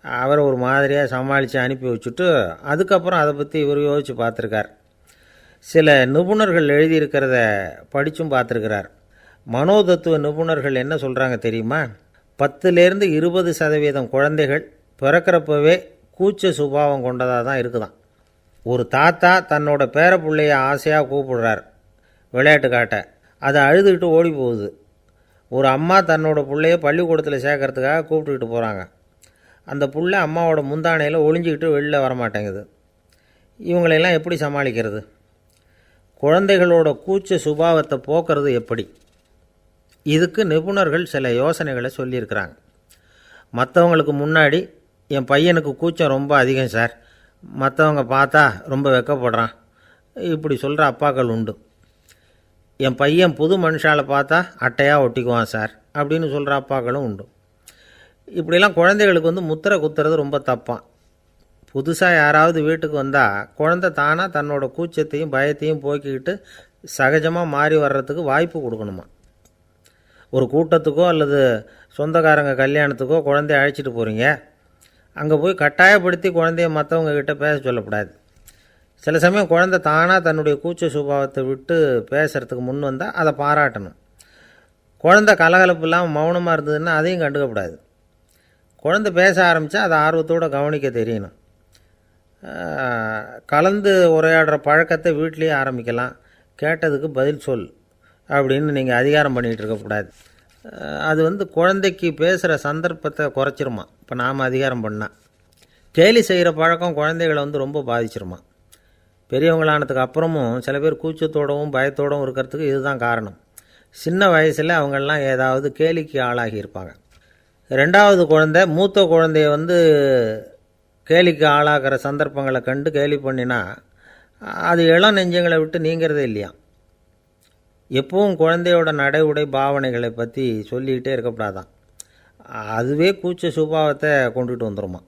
அவரை ஒரு மாதிரியாக சமாளித்து அனுப்பி வச்சுட்டு அதுக்கப்புறம் அதை பற்றி இவர் யோசித்து பார்த்துருக்கார். சில நிபுணர்கள் எழுதியிருக்கிறத படித்தும் பார்த்துருக்கிறார். மனோதத்துவ நிபுணர்கள் என்ன சொல்கிறாங்க தெரியுமா? 10லேருந்து 20% குழந்தைகள் பிறக்கிறப்பவே கூச்ச சுபாவம் கொண்டதாக தான் இருக்குதான். ஒரு தாத்தா தன்னோட பேர பிள்ளைய ஆசையாக கூப்பிடுறார் விளையாட்டு காட்ட, அதை அழுதுகிட்டு ஓடி போகுது. ஒரு அம்மா தன்னோட பிள்ளைய பள்ளிக்கூடத்தில் சேர்க்கறதுக்காக கூப்பிட்டுக்கிட்டு போகிறாங்க. அந்த பிள்ளை அம்மாவோட முந்தானையில் ஒளிஞ்சிக்கிட்டு வெளியில் வரமாட்டேங்குது. இவங்களெல்லாம் எப்படி சமாளிக்கிறது? குழந்தைகளோட கூச்ச சுபாவத்தை போக்குறது எப்படி? இதுக்கு நிபுணர்கள் சில யோசனைகளை சொல்லியிருக்கிறாங்க. மற்றவங்களுக்கு முன்னாடி என் பையனுக்கு கூச்சம் ரொம்ப அதிகம் சார், மற்றவங்க பார்த்தா ரொம்ப வெக்கப்படுறான், இப்படி சொல்கிற அப்பாக்கள் உண்டு. என் பையன் புது மனுஷாலை பார்த்தா அட்டையாக ஒட்டிக்குவான் சார் அப்படின்னு சொல்கிற அப்பாக்களும் உண்டு. இப்படிலாம் குழந்தைகளுக்கு முத்திரை குத்துறது ரொம்ப தப்பான். புதுசாக யாராவது வீட்டுக்கு வந்தால் குழந்தை தானாக தன்னோட கூச்சத்தையும் பயத்தையும் போக்கிக்கிட்டு சகஜமாக மாறி வர்றதுக்கு வாய்ப்பு கொடுக்கணுமா. ஒரு கூட்டத்துக்கோ அல்லது சொந்தக்காரங்க கல்யாணத்துக்கோ குழந்தைய அழைச்சிட்டு போகிறீங்க, அங்கே போய் கட்டாயப்படுத்தி குழந்தைய மற்றவங்க கிட்ட பேச சொல்லக்கூடாது. சில சமயம் குழந்தை தானாக தன்னுடைய கூச்ச சுபாவத்தை விட்டு பேசுகிறதுக்கு முன் வந்தால் அதை பாராட்டணும். குழந்தை கலகலப்பு இல்லாமல் மௌனமாக இருந்ததுன்னா அதையும் கண்டுக்கக்கூடாது. குழந்தை பேச ஆரம்பித்தா அதை ஆர்வத்தோடு கவனிக்க தெரியணும். கலந்து உரையாடுற பழக்கத்தை வீட்லேயே ஆரம்பிக்கலாம். கேட்டதுக்கு பதில் சொல் அப்படின்னு நீங்கள் அதிகாரம் பண்ணிகிட்டு இருக்கக்கூடாது. அது குழந்தைக்கு பேசுகிற சந்தர்ப்பத்தை குறைச்சிருமா. இப்போ நாம் அதிகாரம் பண்ணால் கேலி செய்கிற பழக்கம் குழந்தைகளை ரொம்ப பாதிச்சிருமா. பெரியவங்களானதுக்கு அப்புறமும் சில பேர் கூச்சத்தோடவும் பயத்தோடவும் இருக்கிறதுக்கு இதுதான் காரணம். சின்ன வயசில் அவங்கெல்லாம் ஏதாவது கேலிக்கு ஆளாகி இருப்பாங்க. 2வது குழந்தை மூத்த குழந்தைய கேலிக்கு ஆளாகிற சந்தர்ப்பங்களை கண்டு கேலி பண்ணினா அது இளம் நெஞ்சங்களை விட்டு நீங்கிறதே இல்லையா. எப்பவும் குழந்தையோட நடை உடை பாவனைகளை பற்றி சொல்லிக்கிட்டே இருக்கக்கூடாதான். அதுவே கூச்ச சுபாவத்தை கொண்டுட்டு வந்துடுமா.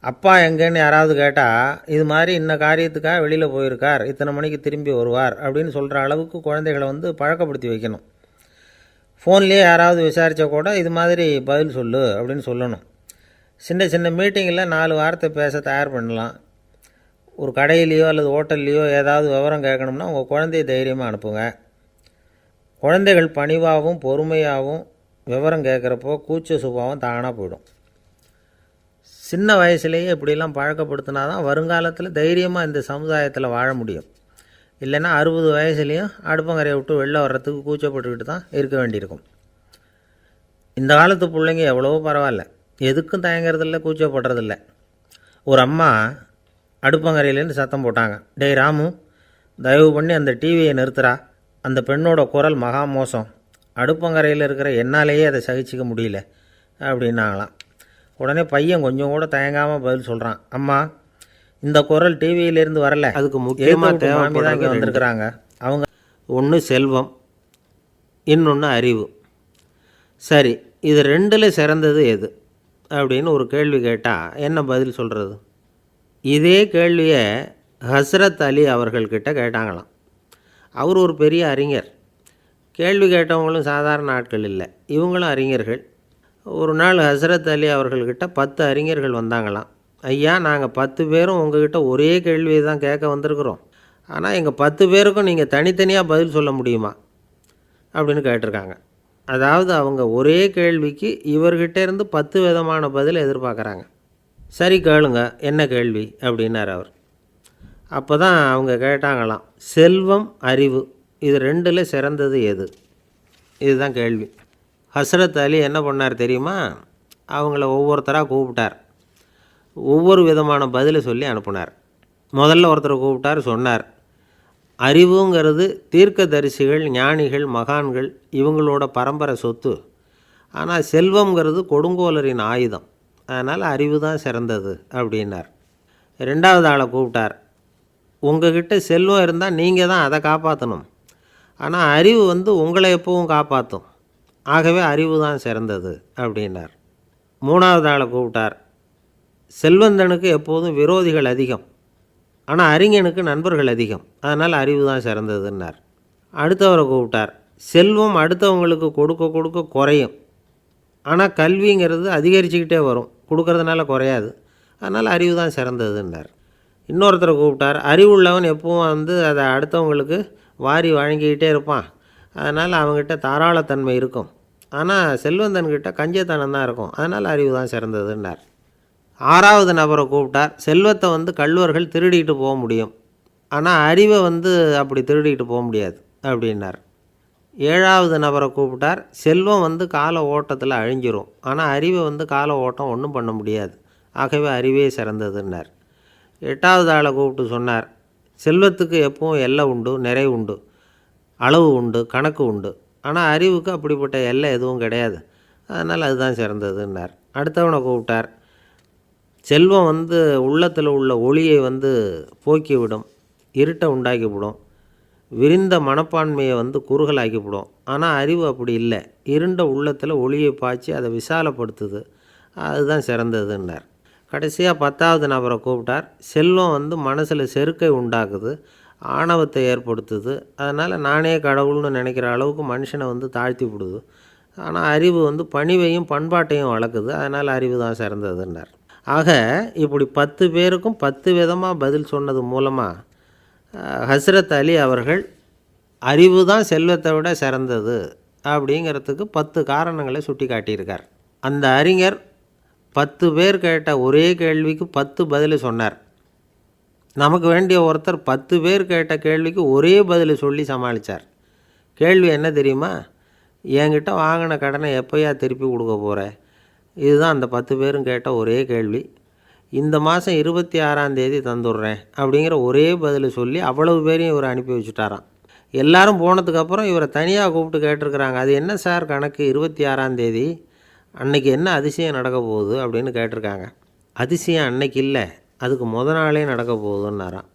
அப்பா எங்கேன்னு யாராவது கேட்டால் இது மாதிரி இன்ன காரியத்துக்காக வெளியில் போயிருக்கார், இத்தனை மணிக்கு திரும்பி வருவார் அப்படின்னு சொல்கிற அளவுக்கு குழந்தைகளை பழக்கப்படுத்தி வைக்கணும். ஃபோன்லேயே யாராவது விசாரித்தா கூட இது மாதிரி பதில் சொல்லு அப்படின்னு சொல்லணும். சின்ன சின்ன மீட்டிங்கில் 4 வார்த்தை பேச தயார் பண்ணலாம். ஒரு கடையிலையோ அல்லது ஹோட்டல்லையோ ஏதாவது விவரம் கேட்கணும்னா உங்கள் குழந்தைய தைரியமாக அனுப்புங்க. குழந்தைகள் பணிவாகவும் பொறுமையாகவும் விவரம் கேட்குறப்போ கூச்ச சுபாவம் தானாக போயிடும். சின்ன வயசுலேயே இப்படிலாம் பழக்கப்படுத்தினா தான் வருங்காலத்தில் தைரியமாக இந்த சமுதாயத்தில் வாழ முடியும். இல்லைன்னா 60 வயசுலேயும் அடுப்பங்கரையை விட்டு வெளில வர்றதுக்கு கூச்சப்பட்டுக்கிட்டு தான் இருக்க வேண்டியிருக்கும். இந்த காலத்து பிள்ளைங்க எவ்வளவோ பரவாயில்ல, எதுக்கும் தயங்குறதில்ல, கூச்சப்படுறதில்ல. ஒரு அம்மா அடுப்பங்கரையிலேருந்து சத்தம் போட்டாங்க, டேய் ராமு, தயவு பண்ணி அந்த டிவியை நிறுத்துறா, அந்த பெண்ணோட குரல் மகா மோசம், அடுப்பங்கரையில் இருக்கிற என்னாலேயே அதை சகிச்சிக்க முடியல அப்படின்னாங்களாம். உடனே பையன் கொஞ்சம் கூட தயங்காமல் பதில் சொல்கிறான், அம்மா இந்த குரல் டிவியிலேருந்து வரல, அதுக்கு முக்கியமாக தேவைப்படாங்க வந்திருக்கிறாங்க. அவங்க ஒன்று செல்வம், இன்னொன்று அறிவு. சரி, இது 2ல் சிறந்தது எது அப்படின்னு ஒரு கேள்வி கேட்டால் என்ன பதில் சொல்கிறது? இதே கேள்வியை ஹஸ்ரத் அலி அவர்கள்கிட்ட கேட்டாங்களாம். அவர் ஒரு பெரிய அறிஞர். கேள்வி கேட்டவங்களும் சாதாரண ஆட்கள் இல்லை, இவங்களும் அறிஞர்கள். ஒரு நாள் ஹஸ்ரத் அலி அவர்கள்கிட்ட 10 அறிஞர்கள் வந்தாங்களாம். ஐயா, நாங்கள் 10 பேரும் உங்ககிட்ட ஒரே கேள்வியை தான் கேட்க வந்திருக்கிறோம், ஆனால் எங்கள் 10 பேருக்கும் நீங்கள் தனித்தனியாக பதில் சொல்ல முடியுமா அப்படின்னு கேட்டிருக்காங்க. அதாவது அவங்க ஒரே கேள்விக்கு இவர்கிட்ட இருந்து 10 விதமான பதில் எதிர்பார்க்குறாங்க. சரி கேளுங்க, என்ன கேள்வி அப்படின்னார் அவர். அப்போ தான் அவங்க கேட்டாங்களாம், செல்வம் அறிவு இது ரெண்டில் சிறந்தது எது? இதுதான் கேள்வி. ஹஸ்ரத் அலி என்ன பண்ணார் தெரியுமா? அவங்கள ஒவ்வொருத்தராக கூப்பிட்டார், ஒவ்வொரு விதமான பதிலை சொல்லி அனுப்புனார். முதல்ல ஒருத்தரை கூப்பிட்டார், சொன்னார், அறிவுங்கிறது தீர்க்கதரிசிகள், ஞானிகள், மகான்கள் இவங்களோட பரம்பரை சொத்து. ஆனால் செல்வங்கிறது கொடுங்கோலரின் ஆயுதம், அதனால் அறிவு தான் சிறந்தது அப்படின்னார். ரெண்டாவது ஆளை கூப்பிட்டார், உங்ககிட்ட செல்வம் இருந்தால் நீங்கள் தான் அதை காப்பாற்றணும், ஆனால் அறிவு உங்களை எப்பவும் காப்பாற்றும், ஆகவே அறிவு தான் சிறந்தது அப்படின்னார். மூணாவது ஆளை கூப்பிட்டார், செல்வந்தனுக்கு எப்போதும் விரோதிகள் அதிகம், ஆனால் அறிஞனுக்கு நண்பர்கள் அதிகம், அதனால் அறிவு தான் சிறந்ததுன்னார். அடுத்தவரை கூப்பிட்டார், செல்வம் அடுத்தவங்களுக்கு கொடுக்க கொடுக்க குறையும், ஆனால் கல்விங்கிறது அதிகரிச்சுக்கிட்டே வரும், கொடுக்கறதுனால குறையாது, அதனால் அறிவு தான் சிறந்ததுன்னார். இன்னொருத்தரை கூப்பிட்டார், அறிவுள்ளவன் எப்பவும் அதை அடுத்தவங்களுக்கு வாரி வழங்கிக்கிட்டே இருப்பான், அதனால் அவங்ககிட்ட தாராளத்தன்மை இருக்கும், ஆனால் செல்வந்தன்கிட்ட கஞ்சத்தனம் தான் இருக்கும், அதனால் அறிவு தான் சிறந்ததுன்னார். ஆறாவது நபரை கூப்பிட்டார், செல்வத்தை கள்வர்கள் திருடிட்டு போக முடியும், ஆனால் அறிவை அப்படி திருடிட்டு போக முடியாது அப்படின்னார். ஏழாவது நபரை கூப்பிட்டார், செல்வம் கால ஓட்டத்தில் அழிஞ்சிரும், ஆனால் அறிவை கால ஓட்டம் ஒன்றும் பண்ண முடியாது, ஆகவே அறிவே சிறந்ததுன்னார். எட்டாவது ஆளை கூப்பிட்டு சொன்னார், செல்வத்துக்கு எப்பவும் எல்லை உண்டு, நிறை உண்டு, அளவு உண்டு, கணக்கு உண்டு, ஆனால் அறிவுக்கு அப்படிப்பட்ட எல்லை எதுவும் கிடையாது, அதனால் அதுதான் சிறந்ததுன்னார். அடுத்தவனை கூப்பிட்டார், செல்வம் உள்ளத்தில் உள்ள ஒளியை போக்கிவிடும், இருட்டை உண்டாக்கிவிடும், விரிந்த மனப்பான்மையை குறுகலாக்கிவிடும், ஆனால் அறிவு அப்படி இல்லை, இருண்ட உள்ளத்தில் ஒளியை பாய்ச்சி அதை விசாலப்படுத்துது, அதுதான் சிறந்ததுன்னார். கடைசியாக 10வது நபரை கூப்பிட்டார், செல்வம் மனசில் செருக்கை உண்டாக்குது, ஆணவத்தை ஏற்படுத்துது, அதனால் நானே கடவுள்னு நினைக்கிற அளவுக்கு மனுஷனை தாழ்த்தி விடுது, ஆனால் அறிவு பணிவையும் பண்பாட்டையும் வளர்க்குது, அதனால் அறிவு தான் சிறந்ததுன்னார். ஆக இப்படி 10 பேருக்கும் 10 விதமாக பதில் சொன்னது மூலமாக ஹஸ்ரத் அலி அவர்கள் அறிவு தான் செல்வத்தை விட சிறந்தது அப்படிங்கிறதுக்கு 10 காரணங்களை சுட்டி காட்டியிருக்கார். அந்த அறிஞர் 10 பேர் கேட்ட ஒரே கேள்விக்கு 10 பதில் சொன்னார். நமக்கு வேண்டிய ஒருத்தர் 10 பேர் கேட்ட கேள்விக்கு ஒரே பதில் சொல்லி சமாளித்தார். கேள்வி என்ன தெரியுமா? என்கிட்ட வாங்கின கடனை எப்போயா திருப்பி கொடுக்க போகிற? இதுதான் அந்த 10 பேரும் கேட்ட ஒரே கேள்வி. இந்த மாதம் 26ஆம் தேதி தந்துடுறேன் அப்படிங்கிற ஒரே பதில் சொல்லி அவ்வளவு பேரையும் இவர் அனுப்பி வச்சுட்டாராம். எல்லாரும் போனதுக்கப்புறம் இவரை தனியாக கூப்பிட்டு கேட்டிருக்கிறாங்க, அது என்ன சார் கணக்கு, 26ஆம் தேதி அன்னைக்கு என்ன அதிசயம் நடக்க போகுது அப்படின்னு கேட்டிருக்காங்க. அதிசயம் அன்னைக்கு இல்லை, அதுக்கு நாளே நடக்க போகுதுன்னாராம்.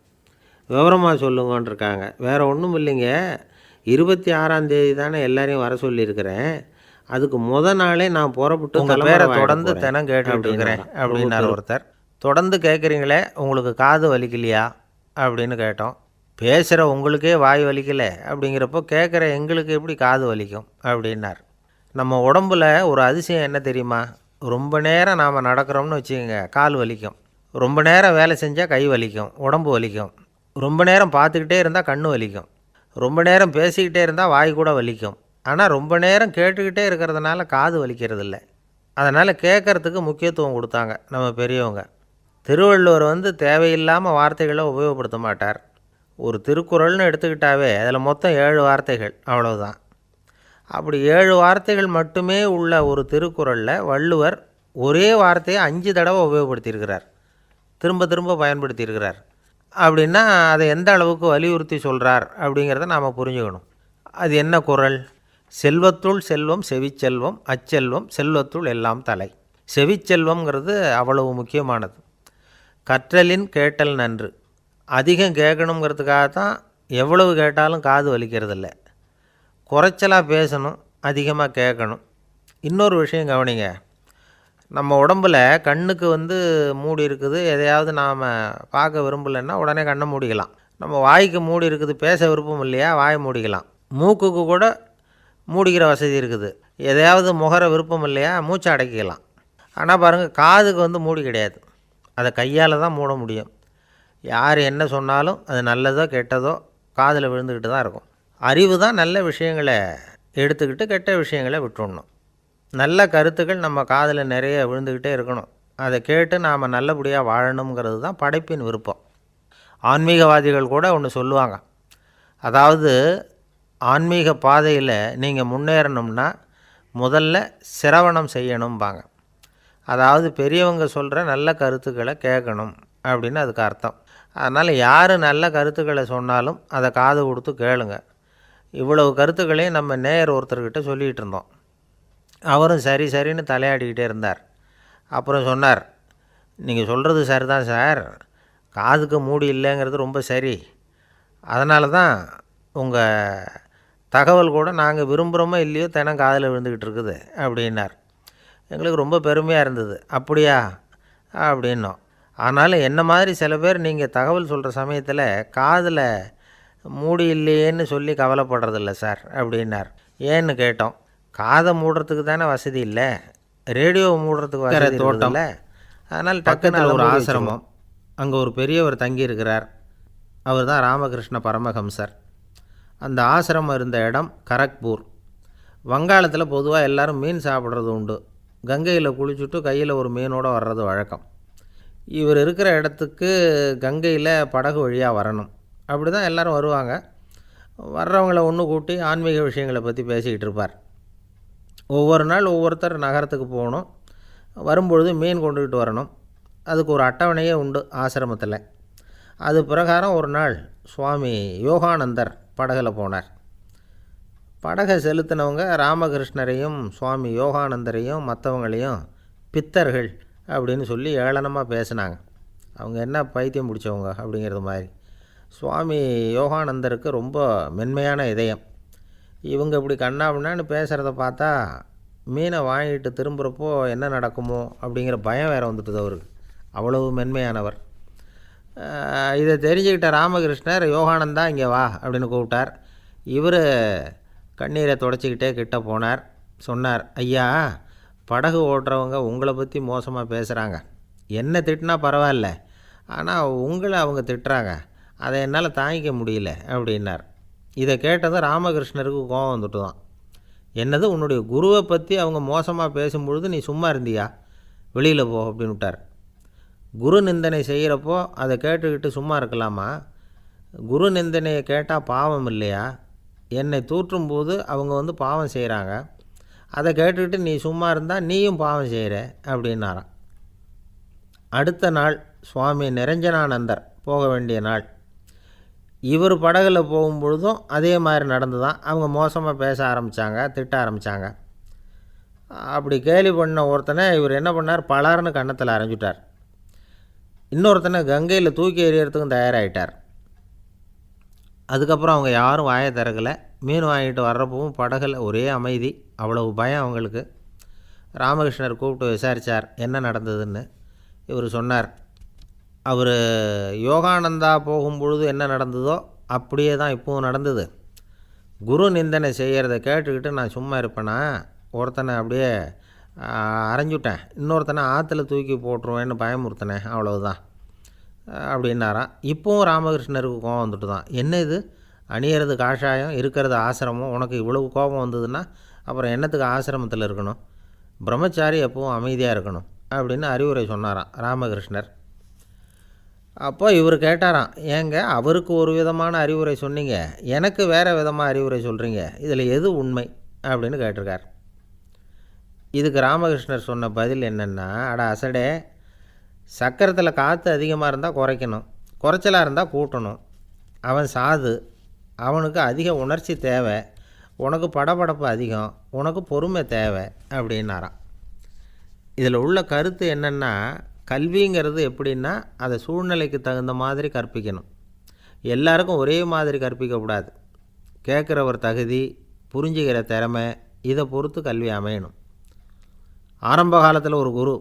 விவரமாக சொல்லுங்கன்றிருக்காங்க. வேறு ஒன்றும் இல்லைங்க, 26ஆம் தேதி தானே எல்லாரையும் வர சொல்லியிருக்கிறேன், அதுக்கு நாளே நான் புறப்பட்டு உங்கள் பேரை தொடர்ந்து தினம் கேட்டுக்கிட்டு இருக்கிறேன் அப்படின்னார் ஒருத்தர். தொடர்ந்து கேட்குறீங்களே, உங்களுக்கு காது வலிக்கலையா அப்படின்னு கேட்டோம். பேசுகிற உங்களுக்கே வாய் வலிக்கலை அப்படிங்கிறப்போ கேட்குற எங்களுக்கு எப்படி காது வலிக்கும் அப்படின்னார். நம்ம உடம்பில் ஒரு அதிசயம் என்ன தெரியுமா? ரொம்ப நேரம் நாம் நடக்கிறோம்னு வச்சுக்கோங்க, கால் வலிக்கும். ரொம்ப நேரம் வேலை செஞ்சால் கை வலிக்கும், உடம்பு வலிக்கும். ரொம்ப நேரம் பார்த்துக்கிட்டே இருந்தால் கண்ணு வலிக்கும். ரொம்ப நேரம் பேசிக்கிட்டே இருந்தால் வாய் கூட வலிக்கும். ஆனால் ரொம்ப நேரம் கேட்டுக்கிட்டே இருக்கிறதுனால காது வலிக்கிறதில்ல. அதனால் கேட்குறதுக்கு முக்கியத்துவம் கொடுத்தாங்க நம்ம பெரியவங்க. திருவள்ளுவர் தேவையில்லாமல் வார்த்தைகளை உபயோகப்படுத்த மாட்டார். ஒரு திருக்குறள்னு எடுத்துக்கிட்டாவே அதில் மொத்தம் 7 வார்த்தைகள், அவ்வளவுதான். அப்படி 7 வார்த்தைகள் மட்டுமே உள்ள ஒரு திருக்குறளில் வள்ளுவர் ஒரே வார்த்தையை 5 தடவை உபயோகப்படுத்தியிருக்கிறார், திரும்ப திரும்ப பயன்படுத்தியிருக்கிறார். அப்படின்னா அதை எந்த அளவுக்கு வலியுறுத்தி சொல்கிறார் அப்படிங்கிறத நாம் புரிஞ்சுக்கணும். அது என்ன குறள்? செல்வத்துள் செல்வம் செவிச்செல்வம், அச்செல்வம் செல்வத்துள் எல்லாம் தலை. செவிச்செல்வம்ங்கிறது அவ்வளவு முக்கியமானது. கற்றலின் கேட்டல் நன்று. அதிகம் கேட்கணுங்கிறதுக்காகத்தான் எவ்வளவு கேட்டாலும் காது வலிக்கிறதில்ல. குறைச்சலாக பேசணும், அதிகமாக கேட்கணும். இன்னொரு விஷயம் கவனிங்க, நம்ம உடம்பில் கண்ணுக்கு மூடி இருக்குது, எதையாவது நாம் பார்க்க விரும்பலைன்னா உடனே கண்ணை மூடிக்கலாம். நம்ம வாய்க்கு மூடி இருக்குது, பேச விருப்பம் இல்லையா, வாயை மூடிக்கலாம். மூக்குக்கு கூட மூடிக்கிற வசதி இருக்குது. எதையாவது முகர விருப்பம் இல்லையா, மூச்சை அடக்கிக்கலாம். ஆனால் பாருங்கள், காதுக்கு வந்து மூடி கிடையாது. அதை கையால் தான் மூட முடியும். யார் என்ன சொன்னாலும் அது நல்லதோ கெட்டதோ காதில் விழுந்துக்கிட்டு தான் இருக்கும். அறிவு தான் நல்ல விஷயங்களை எடுத்துக்கிட்டு கெட்ட விஷயங்களை விட்டுடணும். நல்ல கருத்துக்கள் நம்ம காதில் நிறைய விழுந்துக்கிட்டே இருக்கணும். அதை கேட்டு நாம் நல்லபடியாக வாழணுங்கிறது தான் படைப்பின் விருப்பம். ஆன்மீகவாதிகள் கூட ஒன்று சொல்லுவாங்க. அதாவது ஆன்மீக பாதையில் நீங்கள் முன்னேறணும்னா முதல்ல சிரவணம் செய்யணும்பாங்க. அதாவது பெரியவங்க சொல்கிற நல்ல கருத்துக்களை கேட்கணும் அப்படின்னு அதுக்கு அர்த்தம். அதனால் யார் நல்ல கருத்துக்களை சொன்னாலும் அதை காது கொடுத்து கேளுங்க. இவ்வளவு கருத்துக்களையும் நம்ம நேயர் ஒருத்தர்கிட்ட சொல்லிகிட்டு இருந்தோம். அவரும் சரி சரின்னு தலையாடிக்கிட்டே இருந்தார். அப்புறம் சொன்னார், நீங்கள் சொல்கிறது சரி தான் சார், காதுக்கு மூடி இல்லைங்கிறது ரொம்ப சரி. அதனால தான் உங்கள் தகவல் கூட நாங்கள் விரும்புகிறோமோ இல்லையோ தினம் காதில் விழுந்துக்கிட்டு இருக்குது அப்படின்னார். எங்களுக்கு ரொம்ப பெருமையாக இருந்தது. அப்படியா அப்படின்னோம். ஆனாலும் என்ன மாதிரி சில பேர் நீங்கள் தகவல் சொல்கிற சமயத்தில் காதில் மூடி இல்லையேன்னு சொல்லி கவலைப்படுறதில்ல சார் அப்படின்னார். ஏன்னு கேட்டோம். காதை மூடுறதுக்கு தானே வசதி இல்லை, ரேடியோவை மூடுறதுக்கு வசதி தோட்டம். அதனால் டக்குன்னு ஒரு ஆசிரமம், அங்கே ஒரு பெரியவர் தங்கியிருக்கிறார். அவர் தான் ராமகிருஷ்ண பரமஹம்சர். அந்த ஆசிரமம் இருந்த இடம் கரக்பூர். வங்காளத்தில் பொதுவாக எல்லோரும் மீன் சாப்பிட்றது உண்டு. கங்கையில் குளிச்சுட்டு கையில் ஒரு மீனோடு வர்றது வழக்கம். இவர் இருக்கிற இடத்துக்கு கங்கையில் படகு வழியாக வரணும். அப்படி தான் எல்லோரும் வருவாங்க. வர்றவங்கள ஒன்று கூட்டி ஆன்மீக விஷயங்களை பற்றி பேசிக்கிட்டு இருப்பார். ஒவ்வொரு நாள் ஒவ்வொருத்தர் நகரத்துக்கு போகணும். வரும்பொழுது மீன் கொண்டுக்கிட்டு வரணும். அதுக்கு ஒரு அட்டவணையே உண்டு ஆசிரமத்தில். அது பிரகாரம் ஒரு நாள் சுவாமி யோகானந்தர் படகில் போனார். படகை செலுத்தினவங்க ராமகிருஷ்ணரையும் சுவாமி யோகானந்தரையும் மற்றவங்களையும் பித்தர்கள் அப்படின்னு சொல்லி ஏளனமாக பேசினாங்க. அவங்க என்ன பைத்தியம் பிடிச்சவங்க அப்படிங்கிறது மாதிரி. சுவாமி யோகானந்தருக்கு ரொம்ப மென்மையான இதயம். இவங்க இப்படி கண்ணாபின்னான்னு பேசுகிறத பார்த்தா மீனை வாங்கிட்டு திரும்புகிறப்போ என்ன நடக்குமோ அப்படிங்கிற பயம் வேறு வந்துட்டுது அவருக்கு. அவ்வளவு மென்மையானவர். இதை தெரிஞ்சுக்கிட்ட ராமகிருஷ்ணர், யோகானந்தா இங்கே வா அப்படின்னு கூப்பிட்டார். இவர் கண்ணீரை தொடச்சிக்கிட்டே கிட்ட போனார். சொன்னார், ஐயா, படகு ஓட்டுறவங்க உங்களை பற்றி மோசமாக பேசுகிறாங்க. என்ன திட்டினா பரவாயில்ல, ஆனால் உங்களை அவங்க திட்டுறாங்க. அதை என்னால் தாங்கிக்க முடியல அப்படின்னார். இதை கேட்டதும் ராமகிருஷ்ணருக்கு கோபம் வந்துட்டு தான். என்னது, உன்னுடைய குருவை பற்றி அவங்க மோசமாக பேசும்பொழுது நீ சும்மா இருந்தியா, வெளியில் போ அப்படின்னு விட்டார். குரு நிந்தனை செய்கிறப்போ அதை கேட்டுக்கிட்டு சும்மா இருக்கலாமா? குரு நிந்தனையை கேட்டால் பாவம் இல்லையா? என்னை தூற்றும்போது அவங்க வந்து பாவம் செய்கிறாங்க. அதை கேட்டுக்கிட்டு நீ சும்மா இருந்தால் நீயும் பாவம் செய்கிற அப்படின்னாராம். அடுத்த நாள் சுவாமி நிரஞ்சனானந்தர் போக வேண்டிய நாள். இவர் படகுல போகும்பொழுதும் அதே மாதிரி நடந்து தான். அவங்க மோசமாக பேச ஆரம்பித்தாங்க, திட்ட ஆரம்பித்தாங்க. அப்படி கேலி பண்ண ஒருத்தனை இவர் என்ன பண்ணார், பலார்னு கன்னத்தில் அரைஞ்சிட்டார். இன்னொருத்தனை கங்கையில் தூக்கி எறியறதுக்கும் தயாராகிட்டார். அதுக்கப்புறம் அவங்க யாரும் வாயை திறக்கலை. மீன் வாங்கிட்டு வர்றப்பவும் படகுல ஒரே அமைதி. அவ்வளவு பயம் அவங்களுக்கு. ராமகிருஷ்ணர் கூப்பிட்டு விசாரித்தார் என்ன நடந்ததுன்னு. இவர் சொன்னார், அவர் யோகானந்தா போகும்பொழுது என்ன நடந்ததோ அப்படியே தான் இப்போவும் நடந்தது. குரு நிந்தனை செய்கிறத கேட்டுக்கிட்டு நான் சும்மா இருப்பேனா? ஒருத்தனை அப்படியே அரைஞ்சுட்டேன், இன்னொருத்தனை ஆற்றுல தூக்கி போட்டுருவேன்னு பயமுறுத்தினேன், அவ்வளவுதான் அப்படின்னாராம். இப்போவும் ராமகிருஷ்ணருக்கு கோபம் வந்துட்டு தான். என்ன இது, அணியறது காஷாயம், இருக்கிறது ஆசிரமம், உனக்கு இவ்வளவு கோபம் வந்ததுன்னா அப்புறம் என்னத்துக்கு ஆசிரமத்தில் இருக்கணும்? பிரம்மச்சாரி எப்பவும் அமைதியாக இருக்கணும் அப்படின்னு அறிவுரை சொன்னாராம் ராமகிருஷ்ணர். அப்போ இவர் கேட்டாராம், ஏங்க அவருக்கு ஒரு விதமான அறிவுரை சொன்னீங்க, எனக்கு வேறு விதமாக அறிவுரை சொல்கிறீங்க, இதில் எது உண்மை அப்படின்னு கேட்டிருக்கார். இதுக்கு ராமகிருஷ்ணர் சொன்ன பதில் என்னென்னா, அட அசடே, சக்கரத்தில் காற்று அதிகமாக இருந்தால் குறைக்கணும், குறைச்சலாக இருந்தால் கூட்டணும். அவன் சாது, அவனுக்கு அதிக உணர்ச்சி தேவை, உனக்கு படபடப்பு அதிகம், உனக்கு பொறுமை தேவை அப்படின்னாராம். இதில் உள்ள கருத்து என்னென்னா, கல்விங்கிறது எப்படின்னா அதை சூழ்நிலைக்கு தகுந்த மாதிரி கற்பிக்கணும். எல்லாருக்கும் ஒரே மாதிரி கற்பிக்கக்கூடாது. கேட்குறவர் தகுதி, புரிஞ்சுக்கிற திறமை, இதை பொறுத்து கல்வி அமையணும். ஆரம்ப காலத்தில் ஒரு குரு,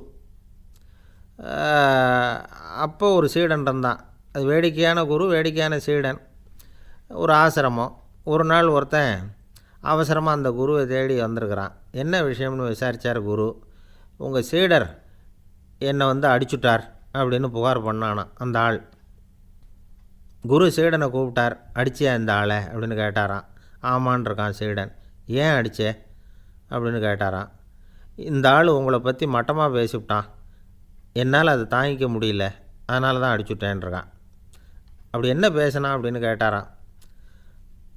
அப்போ ஒரு சீடன் இருந்தான். அது வேடிக்கையான குரு, வேடிக்கையான சீடன். ஒரு ஆசிரமம். ஒரு நாள் ஒருத்தன் அவசரமாக அந்த குருவை தேடி வந்திருக்கிறான். என்ன விஷயம்னு விசாரித்தார் குரு. உங்கள் சீடர் என்னை அடிச்சுட்டார் அப்படின்னு புகார் பண்ணானான் அந்த ஆள். குரு சீடனை கூப்பிட்டார். அடிச்சியா இந்த ஆளை அப்படின்னு கேட்டாரான். ஆமான் இருக்கான் சீடன். ஏன் அடித்தே அப்படின்னு கேட்டாரான். இந்த ஆள் உங்களை பற்றி மட்டமாக பேசிவிட்டான், என்னால் அதை தாங்கிக்க முடியல, அதனால தான் அடிச்சுட்டேன்ருக்கான். அப்படி என்ன பேசினா அப்படின்னு கேட்டாரான்.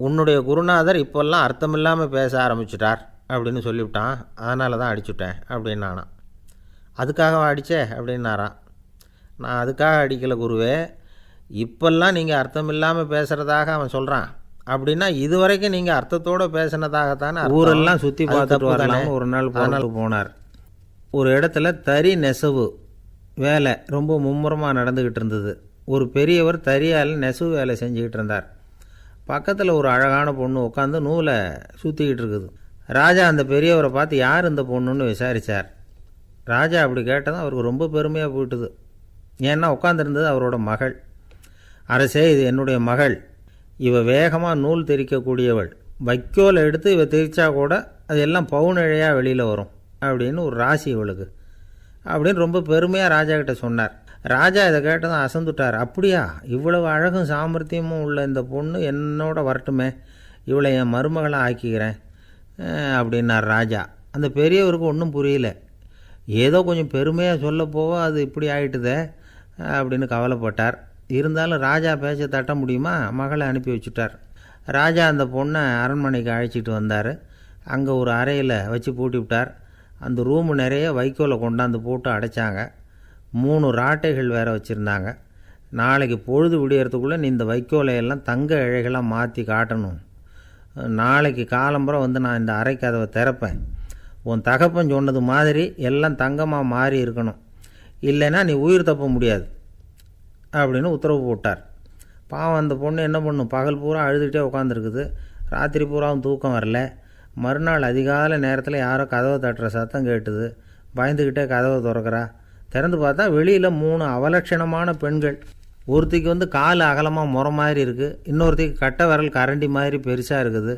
உன்னுடைய குருநாதர் இப்போல்லாம் அர்த்தமில்லாமல் பேச ஆரம்பிச்சிட்டார் அப்படின்னு சொல்லிவிட்டான், அதனால தான் அடிச்சுட்டேன் அப்படின்னானான். அதுக்காக அடித்தே அப்படின்னாரான். நான் அதுக்காக அடிக்கலை குருவே, இப்போல்லாம் நீங்கள் அர்த்தமில்லாமல் பேசுகிறதாக அவன் சொல்கிறான். அப்படின்னா இது வரைக்கும் நீங்கள் அர்த்தத்தோடு பேசினதாகத்தானே. ஊரெல்லாம் சுற்றி பார்த்துட்டு வரலாம். ஒரு நாள் போனார். ஒரு இடத்துல தறி நெசவு வேலை ரொம்ப மும்முரமாக நடந்துக்கிட்டு இருந்தது. ஒரு பெரியவர் தறியால் நெசவு வேலை செஞ்சுக்கிட்டு இருந்தார். பக்கத்தில் ஒரு அழகான பொண்ணு உட்காந்து நூலை சுற்றிக்கிட்டு இருக்குது. ராஜா அந்த பெரியவரை பார்த்து யார் இந்த பொண்ணுன்னு விசாரித்தார். ராஜா அப்படி கேட்டதும் அவருக்கு ரொம்ப பெருமையாக போயிட்டுது. ஏன்னா உட்காந்துருந்தது அவரோட மகள். அரசே, இது என்னுடைய மகள், இவ வேகமாக நூல் திரிக்கக்கூடியவள், வைக்கோலை எடுத்து இவ திரிச்சா கூட அது எல்லாம் பவுனிழையாக வெளியில் வரும் அப்படின்னு ஒரு ராசி இவளுக்கு அப்படின்னு ரொம்ப பெருமையாக ராஜா கிட்ட சொன்னார். ராஜா இதை கேட்டதும் அசந்துட்டார். அப்படியா, இவ்வளவு அழகும் சாமர்த்தியமும் உள்ள இந்த பொண்ணு என்னோட வரட்டுமே, இவளை என் மருமகளாக ஆக்கிக்கிறேன் அப்படின்னார் ராஜா. அந்த பெரியவருக்கு ஒன்றும் புரியல. ஏதோ கொஞ்சம் பெருமையாக சொல்ல போக அது இப்படி ஆகிட்டுதே அப்படின்னு கவலைப்பட்டார். இருந்தாலும் ராஜா பேச்ச தட்ட முடியுமா, மகளை அனுப்பி வச்சுட்டார். ராஜா அந்த பொண்ணை அரண்மனைக்கு அழைச்சிட்டு வந்தார். அங்கே ஒரு அறையில் வச்சு பூட்டி விட்டார். அந்த ரூமு நிறைய வைக்கோலை கொண்டாந்து போட்டு அடைச்சாங்க. 3 ராட்டைகள் வேறு வச்சுருந்தாங்க. நாளைக்கு பொழுது விடியறதுக்குள்ளே நீ இந்த வைக்கோலையெல்லாம் தங்க இழைகளாக மாற்றி காட்டணும். நாளைக்கு காலம்புற நான் இந்த அறை கதவை திறப்பேன். உன் தகப்பன் சொன்னது மாதிரி எல்லாம் தங்கமாக மாறி இருக்கணும், இல்லைன்னா நீ உயிர் தப்ப முடியாது அப்படின்னு உத்தரவு போட்டார். பாவம் அந்த பொண்ணு என்ன பண்ணும், பகல் பூரா அழுதுகிட்டே உட்காந்துருக்குது. ராத்திரி பூராவும் தூக்கம் வரல. மறுநாள் அதிகாலை நேரத்தில் யாரோ கதவை தட்டுற சத்தம் கேட்டுது. பயந்துக்கிட்டே கதவை திறக்கிறா. திறந்து பார்த்தா வெளியில் 3 அவலட்சணமான பெண்கள். ஒருத்திக்கு கால் அகலமாக முறை மாதிரி இருக்குது, இன்னொருத்திக்கு கட்டை விரல் கரண்டி மாதிரி பெருசாக இருக்குது,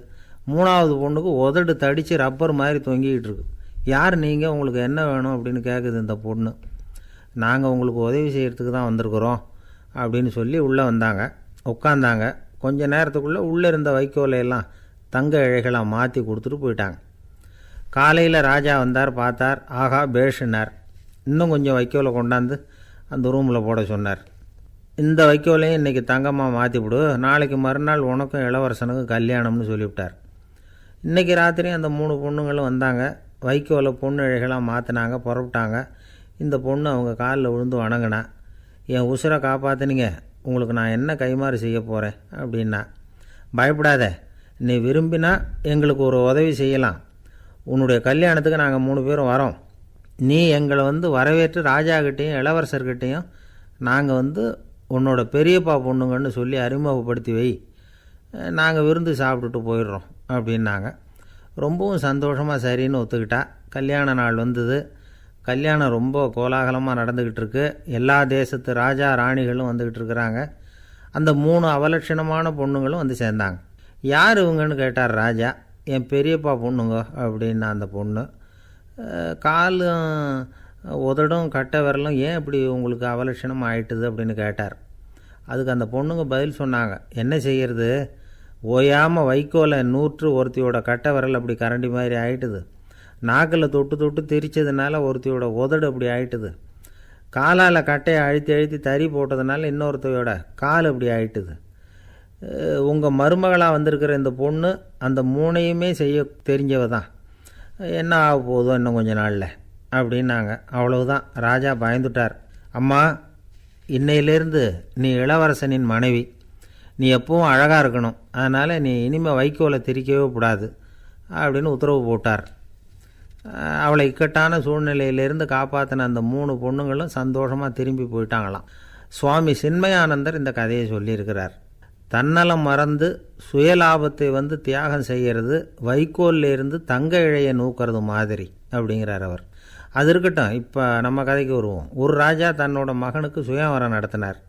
3ஆவது பொண்ணுக்கு உதடு தடித்து ரப்பர் மாதிரி தொங்கிக்கிட்டு இருக்கு. யார் நீங்கள், உங்களுக்கு என்ன வேணும் அப்படின்னு கேட்குது இந்த பொண்ணு. நாங்கள் உங்களுக்கு உதவி செய்கிறதுக்கு தான் வந்திருக்கிறோம் அப்படின்னு சொல்லி உள்ளே வந்தாங்க. உட்காந்தாங்க. கொஞ்ச நேரத்துக்குள்ளே உள்ளே இருந்த வைக்கோலையெல்லாம் தங்க இழைகளாக மாற்றி கொடுத்துட்டு போயிட்டாங்க. காலையில் ராஜா வந்தார். பார்த்தார். ஆகா பேஷுனார். இன்னும் கொஞ்சம் வைக்கோலை கொண்டாந்து அந்த ரூமில் போட சொன்னார். இந்த வைக்கோலையும் இன்றைக்கி தங்கமாக மாற்றிவிடு, நாளைக்கு மறுநாள் உனக்கும் இளவரசனுக்கும் கல்யாணம்னு சொல்லிவிட்டார். இன்றைக்கி ராத்திரி அந்த 3 பொண்ணுங்களும் வந்தாங்க. வைக்கோலை பொண்ணு இழைகளாக மாற்றினாங்க, புறப்பட்டாங்க. இந்த பொண்ணு அவங்க காலில் விழுந்து வணங்கினா. என் உசுரை காப்பாற்றினீங்க, உங்களுக்கு நான் என்ன கைமாறு செய்ய போகிறேன் அப்படின்னா. பயப்படாத, நீ விரும்பினா எங்களுக்கு ஒரு உதவி செய்யலாம். உன்னுடைய கல்யாணத்துக்கு நாங்கள் 3 பேரும் வரோம். நீ எங்களை வரவேற்று ராஜாக்கிட்டேயும் இளவரசர்கிட்டையும் நாங்கள் உன்னோட பெரியப்பா பொண்ணுங்கன்னு சொல்லி அறிமுகப்படுத்தி வை, நாங்கள் விருந்து சாப்பிட்டுட்டு போயிடுறோம் அப்படின்னாங்க. ரொம்பவும் சந்தோஷமாக சரின்னு ஒத்துக்கிட்டா. கல்யாண நாள் வந்தது. கல்யாணம் ரொம்ப கோலாகலமாக நடந்துக்கிட்டு இருக்கு. எல்லா தேசத்து ராஜா ராணிகளும் வந்துக்கிட்டு இருக்கிறாங்க. அந்த 3 அவலட்சணமான பொண்ணுங்களும் சேர்ந்தாங்க. யார் இவங்கன்னு கேட்டார் ராஜா. என் பெரியப்பா பொண்ணுங்க அப்படின்னா அந்த பொண்ணு. காலும் உதடும் கட்டை விரலும் ஏன் இப்படி உங்களுக்கு அவலட்சணம் ஆயிட்டுது அப்படின்னு கேட்டார். அதுக்கு அந்த பொண்ணுங்க பதில் சொன்னாங்க. என்ன செய்கிறது, ஓயாமல் வைக்கோலை நூற்று ஒருத்தியோட கட்டை விரல் அப்படி கரண்டி மாதிரி ஆயிட்டுது. நாக்கில் தொட்டு தொட்டு திரிச்சதுனால ஒருத்தியோட உதடு அப்படி ஆயிட்டுது. காலால் கட்டையை அழுத்தி அழுத்தி தறி போட்டதுனால இன்னொருத்தையோட கால் அப்படி ஆயிட்டுது. உங்கள் மருமகளாக வந்திருக்கிற இந்த பொண்ணு அந்த 3ஐயுமே செய்ய தெரிஞ்சவ தான். என்ன ஆக போதோ இன்னும் கொஞ்ச நாளில் அப்படின்னாங்க. அவ்வளவுதான். ராஜா பயந்துட்டார். அம்மா, இன்னையிலேருந்து நீ இளவரசனின் மனைவி. நீ எப்பவும் அழகாக இருக்கணும், அதனால் நீ இனிமேல் வைக்கோலை திரிக்கவே கூடாது அப்படின்னு உத்தரவு போட்டார். அவளை இக்கட்டான சூழ்நிலையிலேருந்து காப்பாற்றின அந்த 3 பொண்ணுங்களும் சந்தோஷமாக திரும்பி போயிட்டாங்களாம். சுவாமி சின்மயானந்தர் இந்த கதையை சொல்லியிருக்கிறார். தன்னலம் மறந்து சுயலாபத்தை தியாகம் செய்கிறது வைக்கோல்லேருந்து தங்க இழையை நூக்கிறது மாதிரி அப்படிங்கிறார் அவர். அது இருக்கட்டும், இப்போ நம்ம கதைக்கு வருவோம். ஒரு ராஜா தன்னோட மகனுக்கு சுயவரம் நடத்தினார்.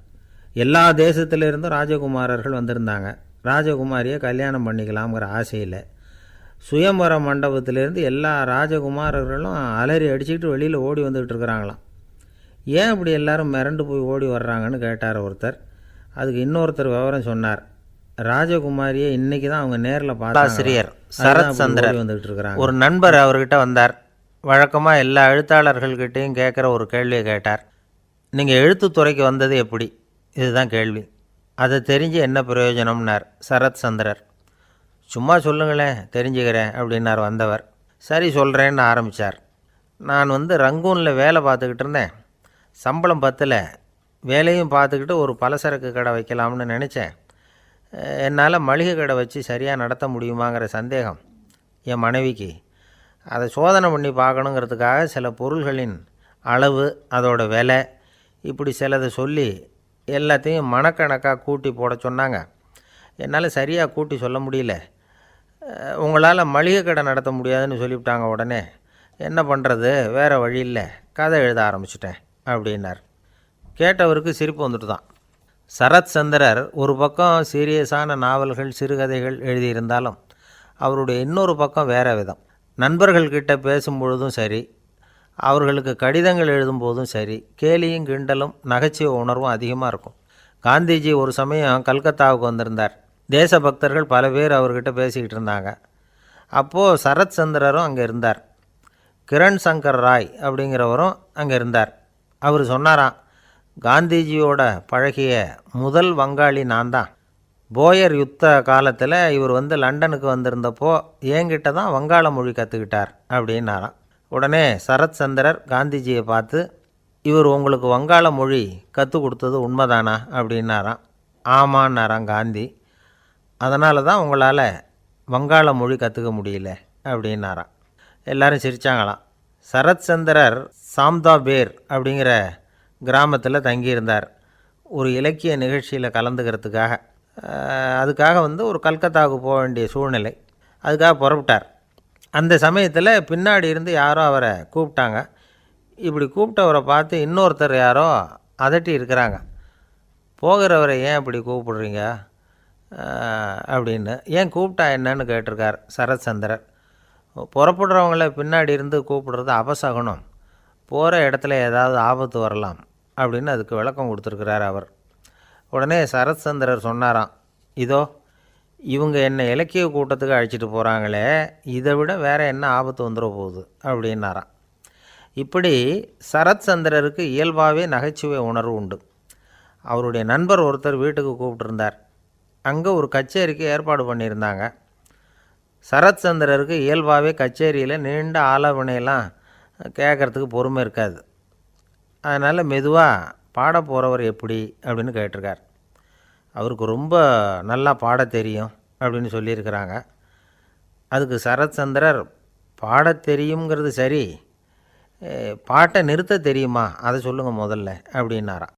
எல்லா தேசத்திலிருந்தும் ராஜகுமாரர்கள் வந்திருந்தாங்க. ராஜகுமாரியை கல்யாணம் பண்ணிக்கலாம்ங்கிற ஆசையில் சுயம்பர மண்டபத்திலேருந்து எல்லா ராஜகுமாரர்களும் அலறி அடிச்சுக்கிட்டு வெளியில் ஓடி வந்துக்கிட்டு இருக்கிறாங்களாம். ஏன் இப்படி எல்லாரும் மிரண்டு போய் ஓடி வர்றாங்கன்னு கேட்டார் ஒருத்தர். அதுக்கு இன்னொருத்தர் விவரம் சொன்னார். ராஜகுமாரியை இன்றைக்கி தான் அவங்க நேரில் பார்த்து ஆசிரியர் சரத் சந்திரன் வந்துக்கிட்டு இருக்கிறாங்க. ஒரு நண்பர் அவர்கிட்ட வந்தார். வழக்கமாக எல்லா எழுத்தாளர்கள்கிட்டையும் கேட்குற ஒரு கேள்வியை கேட்டார். நீங்கள் எழுத்துத்துறைக்கு வந்தது எப்படி? இதுதான் கேள்வி. அதை தெரிஞ்சு என்ன பிரயோஜனம்னார் சரத் சந்திரர். சும்மா சொல்லுங்களேன், தெரிஞ்சுக்கிறேன் அப்படின்னார் வந்தவர். சரி சொல்கிறேன்னு ஆரம்பித்தார். நான் ரங்கூனில் வேலை பார்த்துக்கிட்டு இருந்தேன். சம்பளம் பத்தில் வேலையும் பார்த்துக்கிட்டு ஒரு பலசரக்கு கடை வைக்கலாம்னு நினச்சேன். என்னால் மளிகை கடை வச்சு சரியாக நடத்த முடியுமாங்கிற சந்தேகம் என் மனைவிக்கு. அதை சோதனை பண்ணி பார்க்கணுங்கிறதுக்காக சில பொருள்களின் அளவு, அதோட விலை, இப்படி சிலதை சொல்லி எல்லாத்தையும் மனக்கணக்காக கூட்டி போட சொன்னாங்க. என்னால் சரியாக கூட்டி சொல்ல முடியல. உங்களால் மளிகை கடை நடத்த முடியாதுன்னு சொல்லிவிட்டாங்க. உடனே என்ன பண்ணுறது, வேறு வழி இல்லை, கதை எழுத ஆரம்பிச்சிட்டேன் அப்படின்னார். கேட்டவருக்கு சிரிப்பு வந்துட்டு தான். சரத் சந்திரர் ஒரு பக்கம் சீரியஸான நாவல்கள், சிறுகதைகள் எழுதியிருந்தாலும் அவருடைய இன்னொரு பக்கம் வேறு விதம். நண்பர்கள்கிட்ட பேசும்பொழுதும் சரி, அவர்களுக்கு கடிதங்கள் எழுதும்போதும் சரி, கேலியும் கிண்டலும் நகைச்சுவை உணர்வும் அதிகமாக இருக்கும். காந்திஜி ஒரு சமயம் கல்கத்தாவுக்கு வந்திருந்தார். தேசபக்தர்கள் பல பேர் அவர்கிட்ட பேசிக்கிட்டு இருந்தாங்க. அப்போது சரத் சந்திரரும் அங்கே இருந்தார். கிரண் சங்கர் ராய் அப்படிங்கிறவரும் அங்கே இருந்தார். அவர் சொன்னாராம், காந்திஜியோட பழகிய முதல் வங்காளி நான் தான். போயர் யுத்த காலத்தில் இவர் லண்டனுக்கு வந்திருந்தப்போ என்கிட்ட தான் வங்காள மொழி கற்றுக்கிட்டார் அப்படின்னாராம். உடனே சரத் சந்திரர் காந்திஜியை பார்த்து, இவர் உங்களுக்கு வங்காள மொழி கற்றுக் கொடுத்தது உண்மைதானா அப்படின்னாராம். ஆமான்னாராம் காந்தி. அதனால தான் உங்களால் வங்காள மொழி கற்றுக்க முடியல அப்படின்னாராம். எல்லாரும் சிரித்தாங்களாம். சரத் சந்திரர் சாம்தாபேர் அப்படிங்கிற கிராமத்தில் தங்கியிருந்தார். ஒரு இலக்கிய நிகழ்ச்சியில் கலந்துக்கிறதுக்காக. அதுக்காக ஒரு கல்கத்தாவுக்கு போக வேண்டிய சூழ்நிலை. அதுக்காக புறப்பட்டார். அந்த சமயத்தில் பின்னாடி இருந்து யாரோ அவரை கூப்பிட்டாங்க. இப்படி கூப்பிட்டவரை பார்த்து இன்னொருத்தர் யாரோ அதட்டி இருக்கிறாங்க. போகிறவரை ஏன் இப்படி கூப்பிடுறீங்க அப்படின்னு. ஏன் கூப்பிட்டா என்னன்னு கேட்டிருக்கார் சரத் சந்திரர். புறப்படுறவங்கள பின்னாடி இருந்து கூப்பிடுறது அபசகுனம், போகிற இடத்துல ஏதாவது ஆபத்து வரலாம் அப்படின்னு அதுக்கு விளக்கம் கொடுத்துருக்கிறார் அவர். உடனே சரத் சந்திரர் சொன்னாராம், இதோ இவங்க என்னை இலக்கிய கூட்டத்துக்கு அழைச்சிட்டு போகிறாங்களே, இதை விட வேறு என்ன ஆபத்து வந்துட போகுது அப்படின்னாராம். இப்படி சரத் சந்திரருக்கு இயல்பாகவே நகைச்சுவை உணர்வு உண்டு. அவருடைய நண்பர் ஒருத்தர் வீட்டுக்கு கூப்பிட்டுருந்தார். அங்கே ஒரு கச்சேரிக்கு ஏற்பாடு பண்ணியிருந்தாங்க. சரத் சந்திரருக்கு இயல்பாகவே கச்சேரியில் நீண்ட ஆலோசனையெல்லாம் கேட்குறதுக்கு பொறுமை இருக்காது. அதனால் மெதுவாக பாட போகிறவர் எப்படி அப்படின்னு கேட்டிருக்கார். அவருக்கு ரொம்ப நல்லா பாட தெரியும் அப்படின்னு சொல்லியிருக்கிறாங்க. அதுக்கு சரத் சந்திரர், பாட தெரியுங்கிறது சரி, பாட்டை நிறுத்த தெரியுமா அதை சொல்லுங்கள் முதல்ல அப்படின்னாராம்.